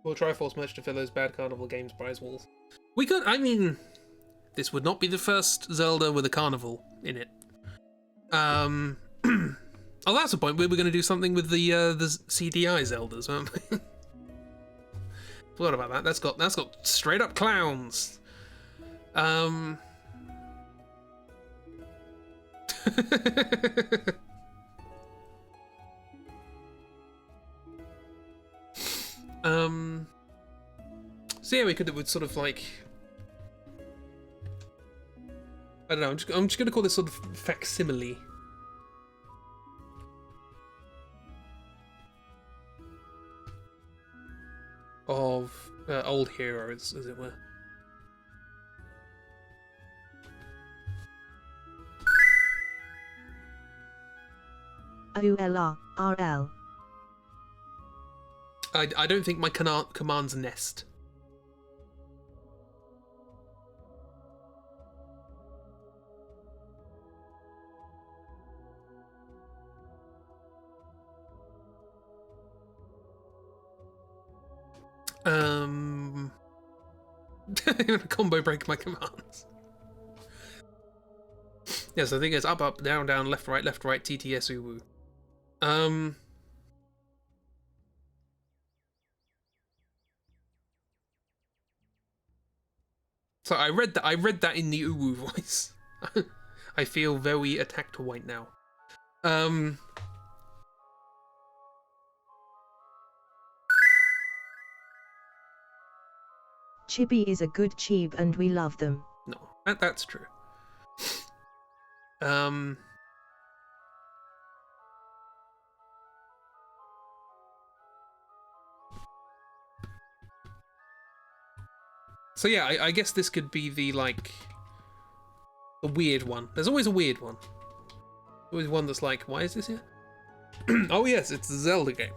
We'll Triforce merch to fill those bad Carnival Games prize walls. We could, I mean, this would not be the first Zelda with a carnival in it. Oh, that's the point. We were going to do something with the CDI Zeldas, weren't we? Forgot about that. That's got straight up clowns. So yeah, we would sort of like, I don't know. I'm just gonna call this sort of facsimile. Of old heroes, as it were. OLRL. I don't think my command's nest. I'm gonna combo break my commands. Yes, I think it's up, up, down, down, left, right, TTS, uwu. So I read that in the uwu voice. I feel very attacked right now. Chibi is a good cheeb and we love them. No, that's true. So yeah, I guess this could be the, like, the weird one. There's always a weird one. Always one that's like, why is this here? Oh yes, it's the Zelda game.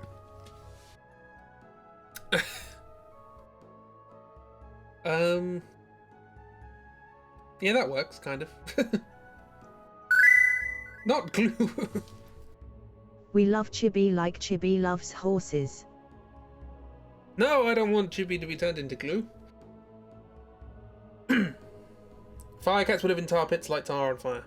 Yeah, that works, kind of. Not glue. We love Chibi like Chibi loves horses. No, I don't want Chibi to be turned into glue. Fire cats would live in tar pits like tar on fire.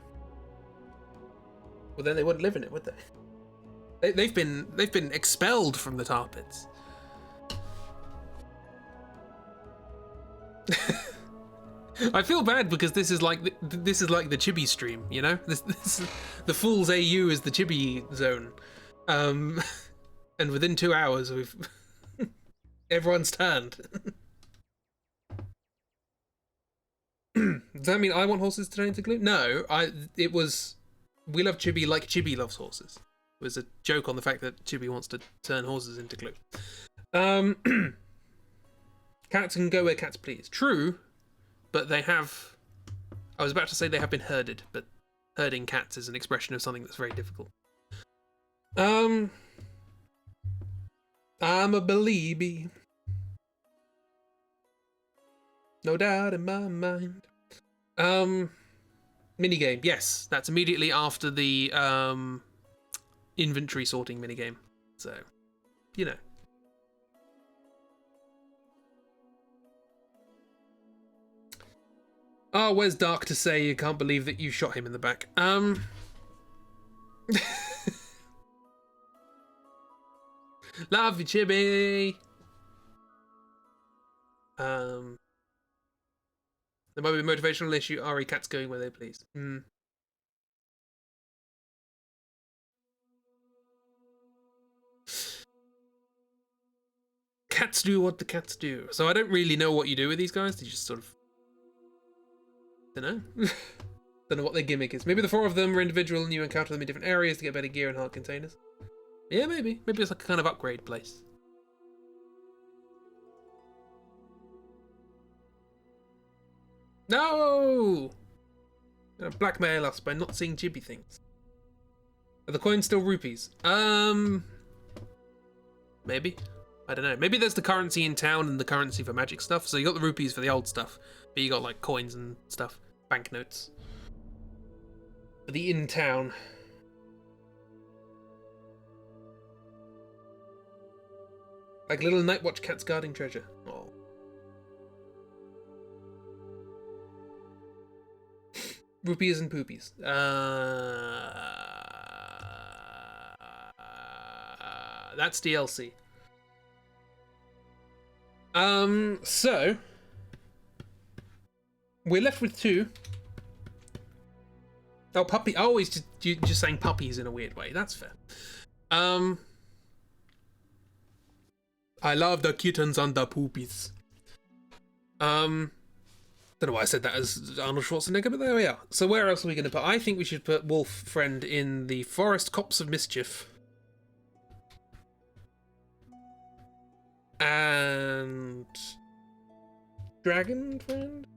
Well, then they wouldn't live in it, would they? They've been expelled from the tar pits. I feel bad because this is like the Chibi stream, you know. This the Fool's AU is the Chibi zone, and within 2 hours we've everyone's turned. Does that mean I want horses to turn into glue? No, it was we love Chibi like Chibi loves horses. It was a joke on the fact that Chibi wants to turn horses into glue. Cats can go where cats please. True, but they have. I was about to say they have been herded, but herding cats is an expression of something that's very difficult. I'm a believer. No doubt in my mind. Minigame. Yes, that's immediately after the inventory sorting minigame. So, you know. Oh, where's Dark to say you can't believe that you shot him in the back? Love you, Chibi. There might be a motivational issue. Ari, cats going where they please. Cats do what the cats do. So I don't really know what you do with these guys. They just sort of... don't know. Don't know what their gimmick is. Maybe the 4 of them are individual and you encounter them in different areas to get better gear and hard containers. Yeah, maybe. Maybe it's like a kind of upgrade place. No! You're gonna blackmail us by not seeing Chibi things. Are the coins still rupees? Maybe. I don't know. Maybe there's the currency in town and the currency for magic stuff. So you got the rupees for the old stuff, but you got like coins and stuff, banknotes. For the in town. Like little night watch cats guarding treasure. Oh. Rupees and poopies. That's DLC. So we're left with 2. Oh, puppy. Oh, he's just saying puppies in a weird way. That's fair. I love the kittens and the poopies. Don't know why I said that as Arnold Schwarzenegger, but there we are. So where else are we going to put? I think we should put Wolf Friend in the Forest Copse of Mischief. And Dragon Friend?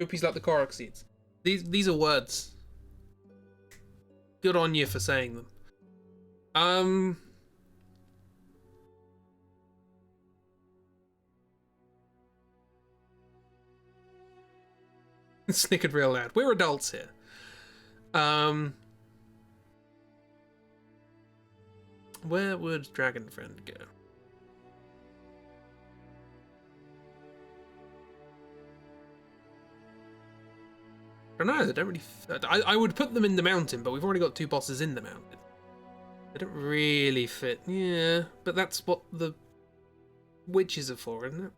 Poopies like the Korok seeds. These are words. Good on you for saying them. Snickered real loud. We're adults here. Where would Dragon Friend go? I don't know. They don't really. I would put them in the mountain, but we've already got 2 bosses in the mountain. They don't really fit. Yeah, but that's what the witches are for, isn't it?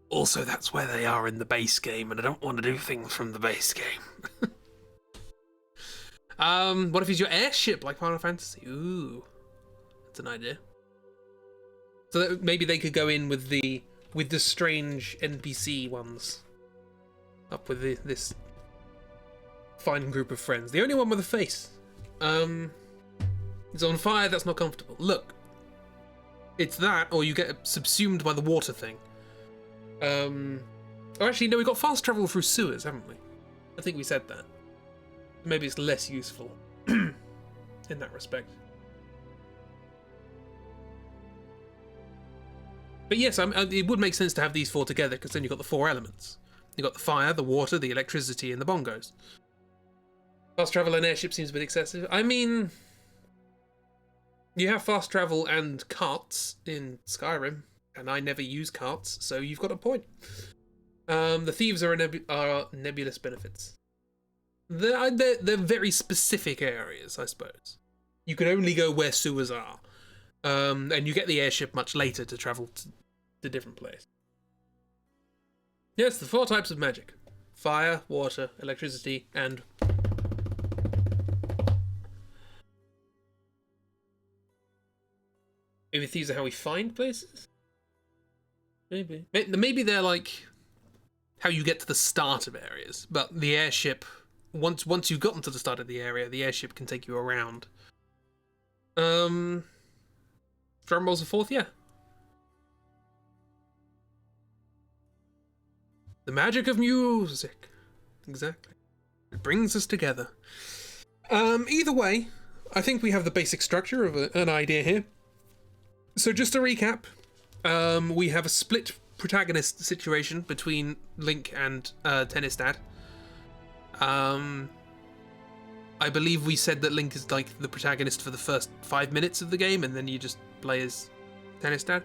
Also, that's where they are in the base game, and I don't want to do things from the base game. What if he's your airship, like Final Fantasy? Ooh, that's an idea. So that maybe they could go in with the strange NPC ones, up with this fine group of friends. The only one with a face, is on fire. That's not comfortable. Look, it's that, or you get subsumed by the water thing. Oh, actually, no, we got fast travel through sewers, haven't we? I think we said that. Maybe it's less useful in that respect. But yes, it would make sense to have these 4 together, because then you've got the 4 elements. You've got the fire, the water, the electricity, and the bongos. Fast travel and airship seems a bit excessive. I mean, you have fast travel and carts in Skyrim, and I never use carts, so you've got a point. The thieves are nebulous benefits. They're very specific areas, I suppose. You can only go where sewers are. And you get the airship much later to travel to different places. Yes, the 4 types of magic. Fire, water, electricity, and... Maybe thieves are how we find places? Maybe. Maybe they're like how you get to the start of areas, but the airship, once you've gotten to the start of the area, the airship can take you around. Drum rolls a 4th, yeah. The magic of music. Exactly. It brings us together. Either way, I think we have the basic structure of an idea here. So just to recap, we have a split protagonist situation between Link and Tennisdad. I believe we said that Link is like the protagonist for the first 5 minutes of the game, and then you just play as Tennisdad.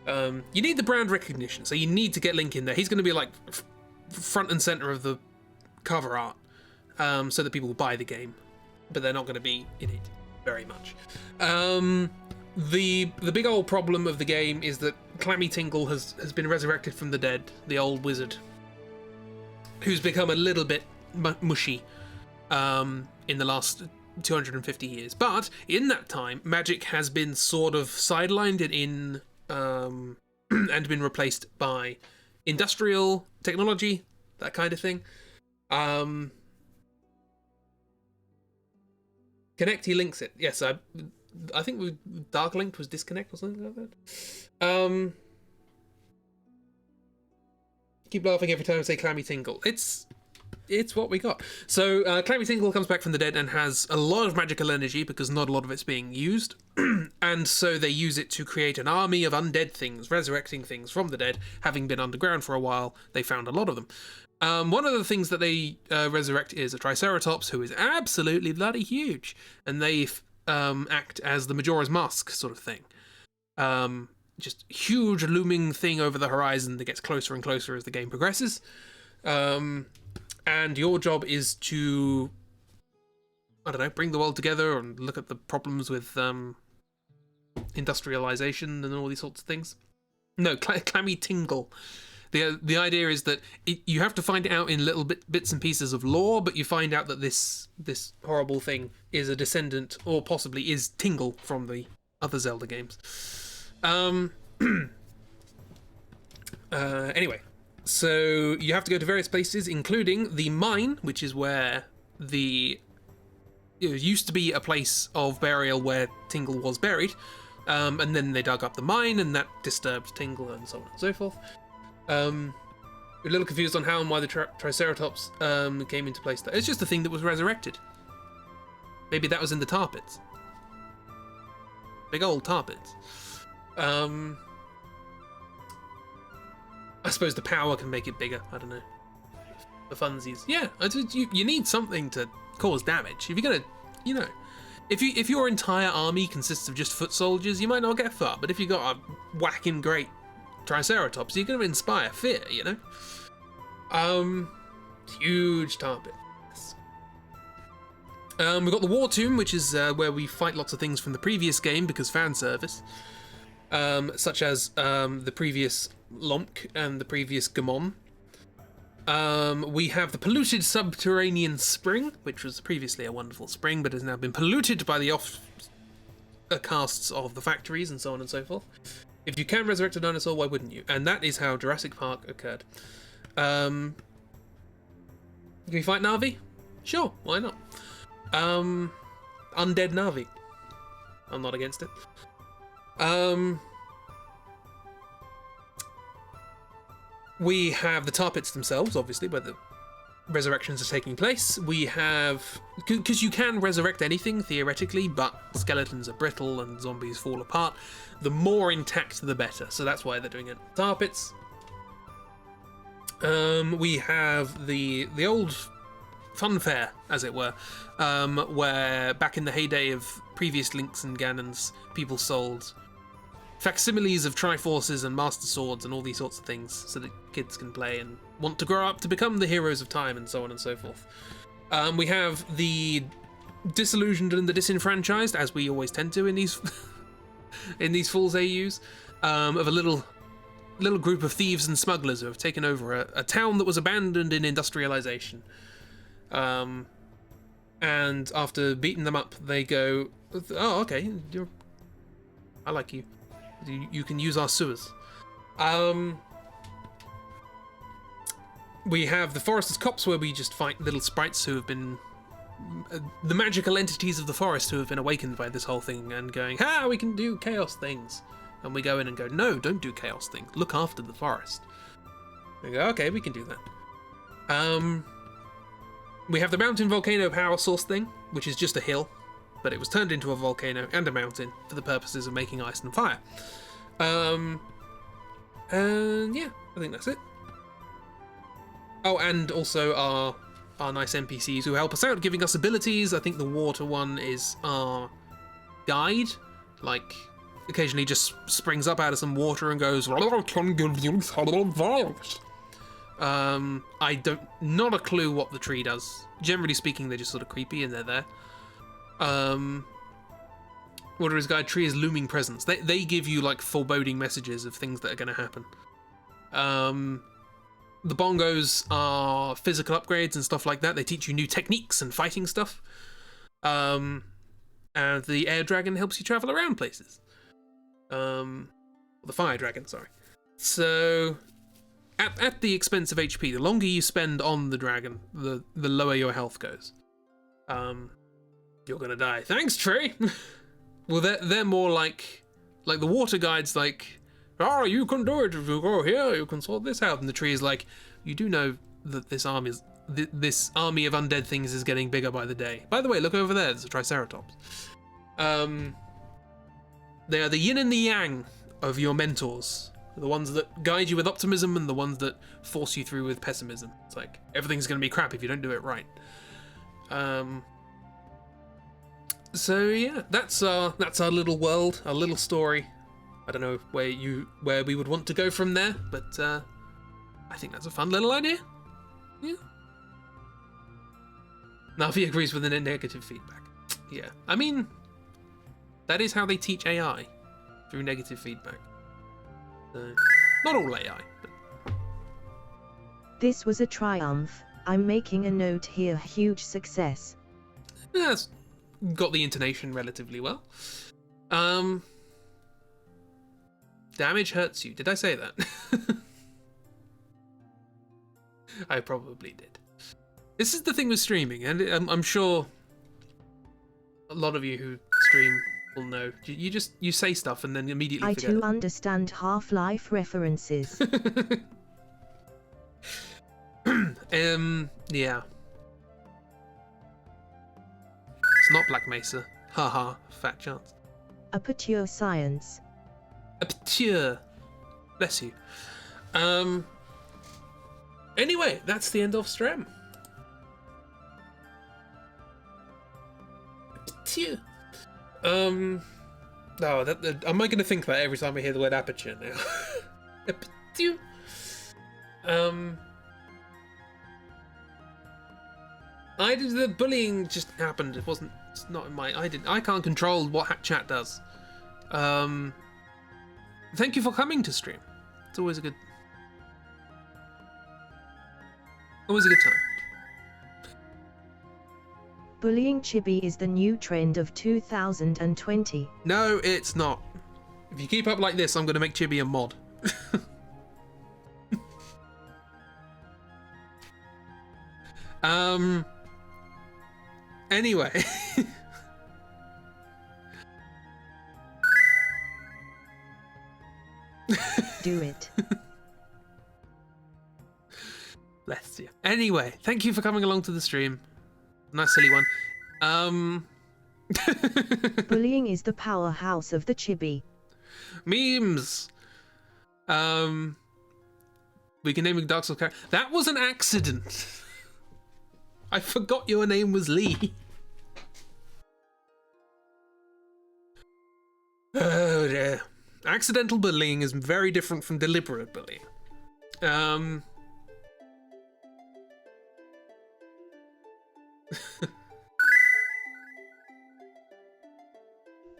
You need the brand recognition, so you need to get Link in there. He's going to be like front and center of the cover art, so that people will buy the game, but they're not going to be in it very much. The big old problem of the game is that Clammy Tingle has been resurrected from the dead, the old wizard, who's become a little bit mushy in the last 250 years. But in that time, magic has been sort of sidelined and been replaced by industrial technology, that kind of thing. Connect, he links it. Yes, I think Dark Linked was disconnect or something like that. Keep laughing every time I say Clammy Tingle. It's what we got. So Clammy Tingle comes back from the dead and has a lot of magical energy because not a lot of it's being used. And so they use it to create an army of undead things, resurrecting things from the dead. Having been underground for a while, they found a lot of them. One of the things that they resurrect is a Triceratops who is absolutely bloody huge. And they act as the Majora's Mask sort of thing. just huge looming thing over the horizon that gets closer and closer as the game progresses. And your job is to, I don't know, bring the world together and look at the problems with industrialization and all these sorts of things. No, clammy tingle. The idea is that you have to find it out in little bits and pieces of lore, but you find out that this horrible thing is a descendant, or possibly is Tingle from the other Zelda games. Anyway, so you have to go to various places, including the mine, which is where it used to be a place of burial where Tingle was buried, and then they dug up the mine, and that disturbed Tingle, and so on and so forth. We're a little confused on how and why the Triceratops came into place. It's just a thing that was resurrected. Maybe that was in the tar pits. Big old tar pits. I suppose the power can make it bigger. I don't know. The funsies. Yeah, you need something to cause damage. If you're gonna, if your entire army consists of just foot soldiers, you might not get far. But if you got a whacking great Triceratops, you're going to inspire fear, huge tar pits. We've got the War Tomb, which is where we fight lots of things from the previous game because fan service, such as the previous Lomk and the previous Gamon. We have the polluted subterranean spring, which was previously a wonderful spring but has now been polluted by the casts of the factories and so on and so forth. If you can resurrect a dinosaur, why wouldn't you? And that is how Jurassic Park occurred. Can we fight Na'vi? Sure, why not? Undead Na'vi. I'm not against it. We have the tar pits themselves, obviously, where the resurrections are taking place. We have, because you can resurrect anything theoretically, but skeletons are brittle and zombies fall apart. The more intact, the better. So that's why they're doing it. Tar pits. We have the old fun fair, as it were, where back in the heyday of previous Links and Ganons, people sold facsimiles of Triforces and Master Swords and all these sorts of things, so that kids can play and want to grow up to become the heroes of time and so on and so forth. We have the disillusioned and the disenfranchised, as we always tend to in these in these Fools AUs, of a little group of thieves and smugglers who have taken over a town that was abandoned in industrialization. And after beating them up, they go, "Oh, okay, I like you. You can use our sewers." We have the Foresters' Copse, where we just fight little sprites who have been the magical entities of the forest who have been awakened by this whole thing and going, "Ha, we can do chaos things." And we go in and go, "No, don't do chaos things. Look after the forest." We go, "Okay, we can do that." We have the mountain volcano power source thing, which is just a hill, but it was turned into a volcano and a mountain for the purposes of making ice and fire. And yeah, I think that's it. Oh, and also our nice NPCs who help us out, giving us abilities. I think the water one is our guide, like occasionally just springs up out of some water and goes, "I can give you advice." Not a clue what the tree does. Generally speaking, they're just sort of creepy and they're there. Water is guide, tree is looming presence. They give you like foreboding messages of things that are going to happen. The bongos are physical upgrades and stuff like that. They teach you new techniques and fighting stuff. And the air dragon helps you travel around places. The fire dragon, sorry. So at the expense of HP, the longer you spend on the dragon, the lower your health goes. You're gonna die. Thanks, tree. Well, they're more like the water guide's like, "Oh, you can do it if you go here. You can sort this out." And the tree is like, "You do know that this army of undead things is getting bigger by the day. By the way, look over there. There's a Triceratops." They are the yin and the yang of your mentors. The ones that guide you with optimism and the ones that force you through with pessimism. It's like, everything's going to be crap if you don't do it right. So yeah, that's our little world, our little story. I don't know where we would want to go from there, but I think that's a fun little idea. Yeah. Navi agrees with the negative feedback. Yeah, I mean, that is how they teach AI, through negative feedback. Not all AI, but... This was a triumph. I'm making a note here. Huge success. Yeah, it's got the intonation relatively well. Damage hurts you. Did I say that? I probably did. This is the thing with streaming, and I'm sure a lot of you who stream will know. You say stuff and then immediately forget I too it. understand Half-Life references. Yeah. It's not Black Mesa. Haha, fat chance. Aperture science. Aperture. Bless you. Anyway, that's the end of stream. Aperture. Am I going to think that every time I hear the word aperture now? Aperture. The bullying just happened. It's not in my... I can't control what chat does. Thank you for coming to stream. It's always a good time. Bullying Chibi is the new trend of 2020. No, it's not. If you keep up like this, I'm going to make Chibi a mod. Anyway. Do it. Bless you. Anyway, thank you for coming along to the stream. Nice silly one. Bullying is the powerhouse of the Chibi. Memes. We can name a Dark Souls character. That was an accident. I forgot your name was Lee. Oh dear. Accidental bullying is very different from deliberate bullying.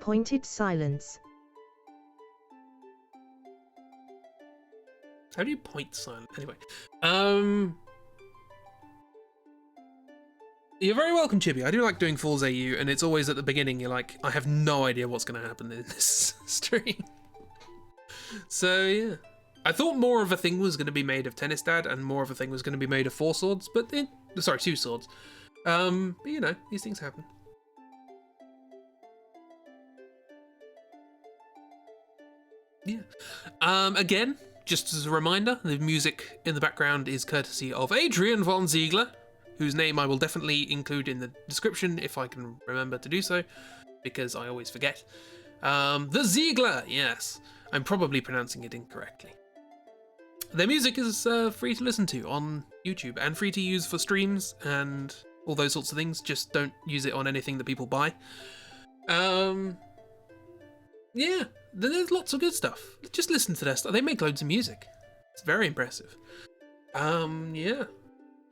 Pointed silence. How do you point silent? Anyway, you're very welcome, Chibi. I do like doing Falls AU, and it's always at the beginning. You're like, I have no idea what's going to happen in this stream. So yeah, I thought more of a thing was going to be made of Tennis Dad, and more of a thing was going to be made of 4 swords, but sorry, 2 swords. But you know, these things happen. Yeah. Again, just as a reminder, the music in the background is courtesy of Adrian von Ziegler, whose name I will definitely include in the description if I can remember to do so, because I always forget. The Ziegler, yes. I'm probably pronouncing it incorrectly. Their music is free to listen to on YouTube and free to use for streams and all those sorts of things. Just don't use it on anything that people buy. Yeah, there's lots of good stuff. Just listen to their stuff. They make loads of music. It's very impressive. Yeah.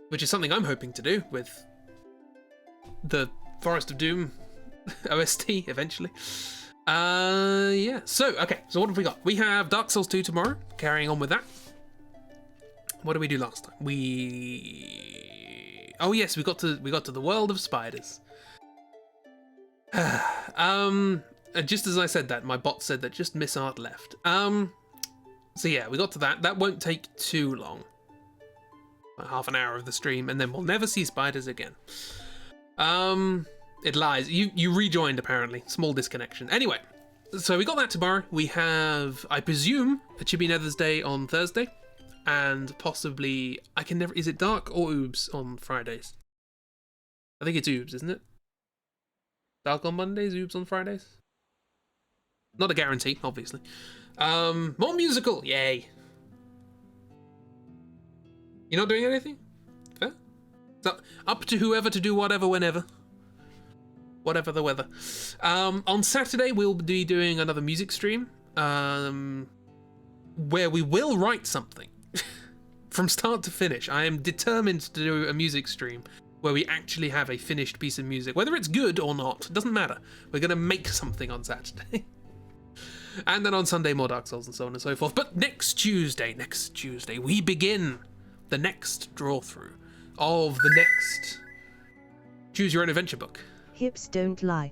Which is something I'm hoping to do with the Forest of Doom OST eventually. Yeah. So, okay. So what have we got? We have Dark Souls 2 tomorrow. Carrying on with that. What did we do last time? Oh yes, we got to the world of spiders. Just as I said that, my bot said that just Miss Art left. So yeah, we got to that. That won't take too long. About half an hour of the stream, and then we'll never see spiders again. It lies. You rejoined apparently. Small disconnection. Anyway, so we got that tomorrow. We have, I presume, a Chibi Nether's Day on Thursday, and possibly is it Dark or Oobs on Fridays? I think it's Oobs, isn't it? Dark on Mondays, Oobs on Fridays. Not a guarantee, obviously. More musical, yay! You're not doing anything? Fair? So, up to whoever to do whatever, whenever. Whatever the weather. On Saturday, we'll be doing another music stream. where we will write something from start to finish. I am determined to do a music stream where we actually have a finished piece of music. Whether it's good or not, doesn't matter. We're going to make something on Saturday. And then on Sunday, more Dark Souls and so on and so forth. But next Tuesday, we begin the next draw through of the next Choose Your Own Adventure book. Hips don't lie.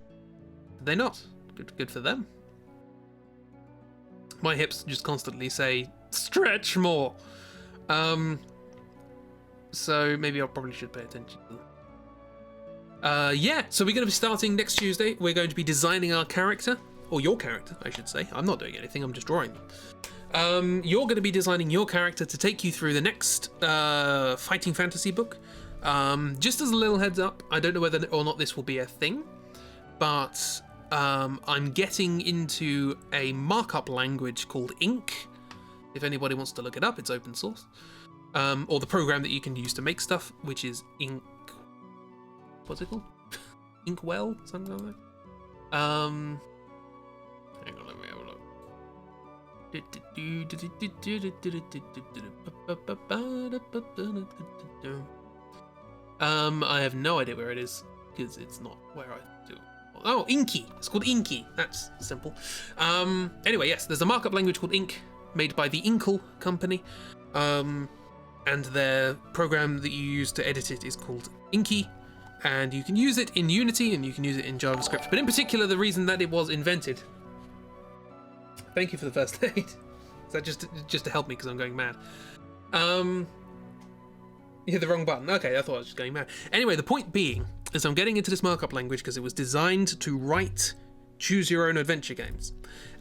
They're not. Good for them. My hips just constantly say, stretch more. So maybe I probably should pay attention to them. Yeah, so we're going to be starting next Tuesday. We're going to be designing our character. Or your character, I should say. I'm not doing anything, I'm just drawing them. You're going to be designing your character to take you through the next fighting fantasy book. Just as a little heads up, I don't know whether or not this will be a thing, but I'm getting into a markup language called Ink. If anybody wants to look it up, it's open source. Or the program that you can use to make stuff, which is Ink... What's it called? Inkwell? Something like that? Hang on, let me have a look. I have no idea where it is, because it's not where I do. Oh, Inky! It's called Inky. That's simple. Anyway, yes, there's a markup language called Ink, made by the Inkle company. And their program that you use to edit it is called Inky. And you can use it in Unity, and you can use it in JavaScript. But in particular, the reason that it was invented... Thank you for the first aid. Is that just to help me because I'm going mad? You hit the wrong button. Okay, I thought I was just going mad. Anyway, the point being is I'm getting into this markup language because it was designed to write choose your own adventure games.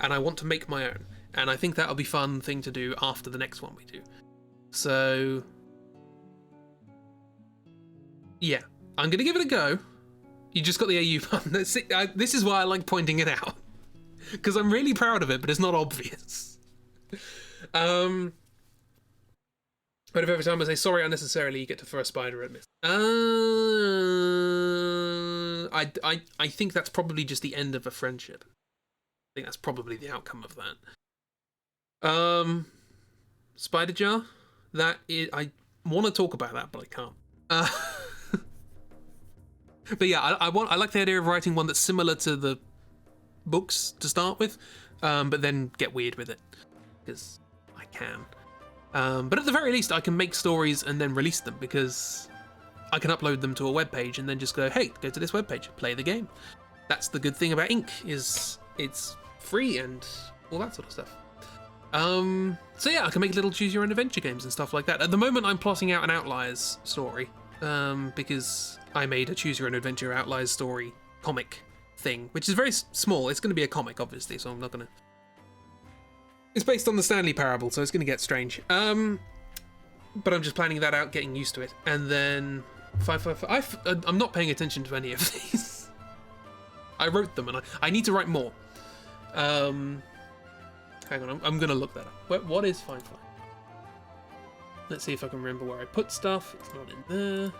And I want to make my own. And I think that'll be a fun thing to do after the next one we do. So... yeah, I'm going to give it a go. You just got the AU button. This is why I like pointing it out. Because I'm really proud of it, but it's not obvious. But if every time I say sorry unnecessarily, you get to throw a spider at me. I think that's probably just the end of a friendship. I think that's probably the outcome of that. Spider jar? That is... I want to talk about that, but I can't. But yeah, I like the idea of writing one that's similar to the books to start with, but then get weird with it, because I can. But at the very least, I can make stories and then release them, because I can upload them to a web page and then just go, hey, go to this web page, play the game. That's the good thing about Ink, is it's free and all that sort of stuff. So yeah, I can make little choose your own adventure games and stuff like that. At the moment, I'm plotting out an Outliers story, because I made a choose your own adventure Outliers story comic thing, which is very small. It's going to be a comic, obviously, so I'm not going to... It's based on the Stanley Parable, so it's going to get strange. But I'm just planning that out, getting used to it. And then 555... I'm not paying attention to any of these. I wrote them, and I need to write more. Hang on, I'm going to look that up. What is 555? Let's see if I can remember where I put stuff. It's not in there.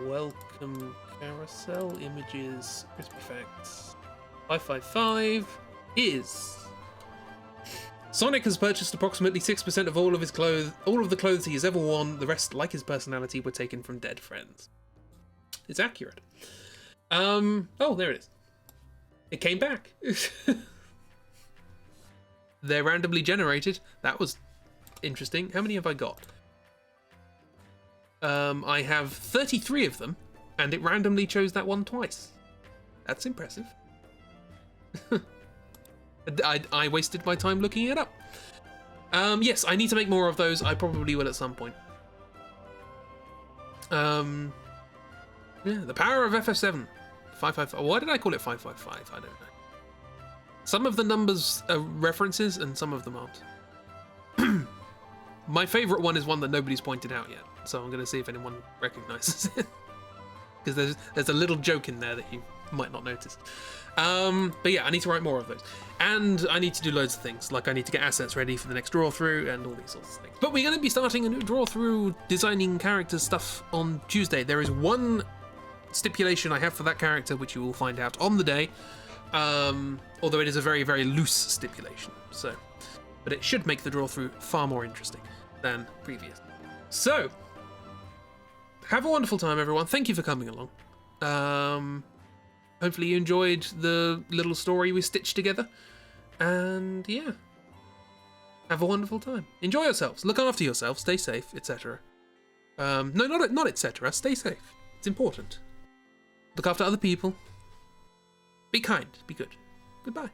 Welcome carousel, images, crispy facts. 555 is... Sonic has purchased approximately 6% of all of the clothes he has ever worn. The rest, like his personality, were taken from dead friends. It's accurate. Oh, there it is. It came back. They're randomly generated. That was interesting. How many have I got? I have 33 of them, and it randomly chose that one twice. That's impressive. I wasted my time looking it up. Yes, I need to make more of those. I probably will at some point. Yeah, the power of FF7. 555. Why did I call it 555? I don't know. Some of the numbers are references, and some of them aren't. My favourite one is one that nobody's pointed out yet, so I'm going to see if anyone recognises it. Because there's a little joke in there that you might not notice. But yeah, I need to write more of those. And I need to do loads of things, like I need to get assets ready for the next draw-through and all these sorts of things. But we're going to be starting a new draw-through designing characters stuff on Tuesday. There is one stipulation I have for that character, which you will find out on the day. Although it is a very, very loose stipulation. So, but it should make the draw through far more interesting than previous. So, have a wonderful time, everyone. Thank you for coming along. Hopefully you enjoyed the little story we stitched together. And yeah, have a wonderful time. Enjoy yourselves. Look after yourselves. Stay safe, etc. No, not etc. Stay safe. It's important. Look after other people. Be kind. Be good. Goodbye.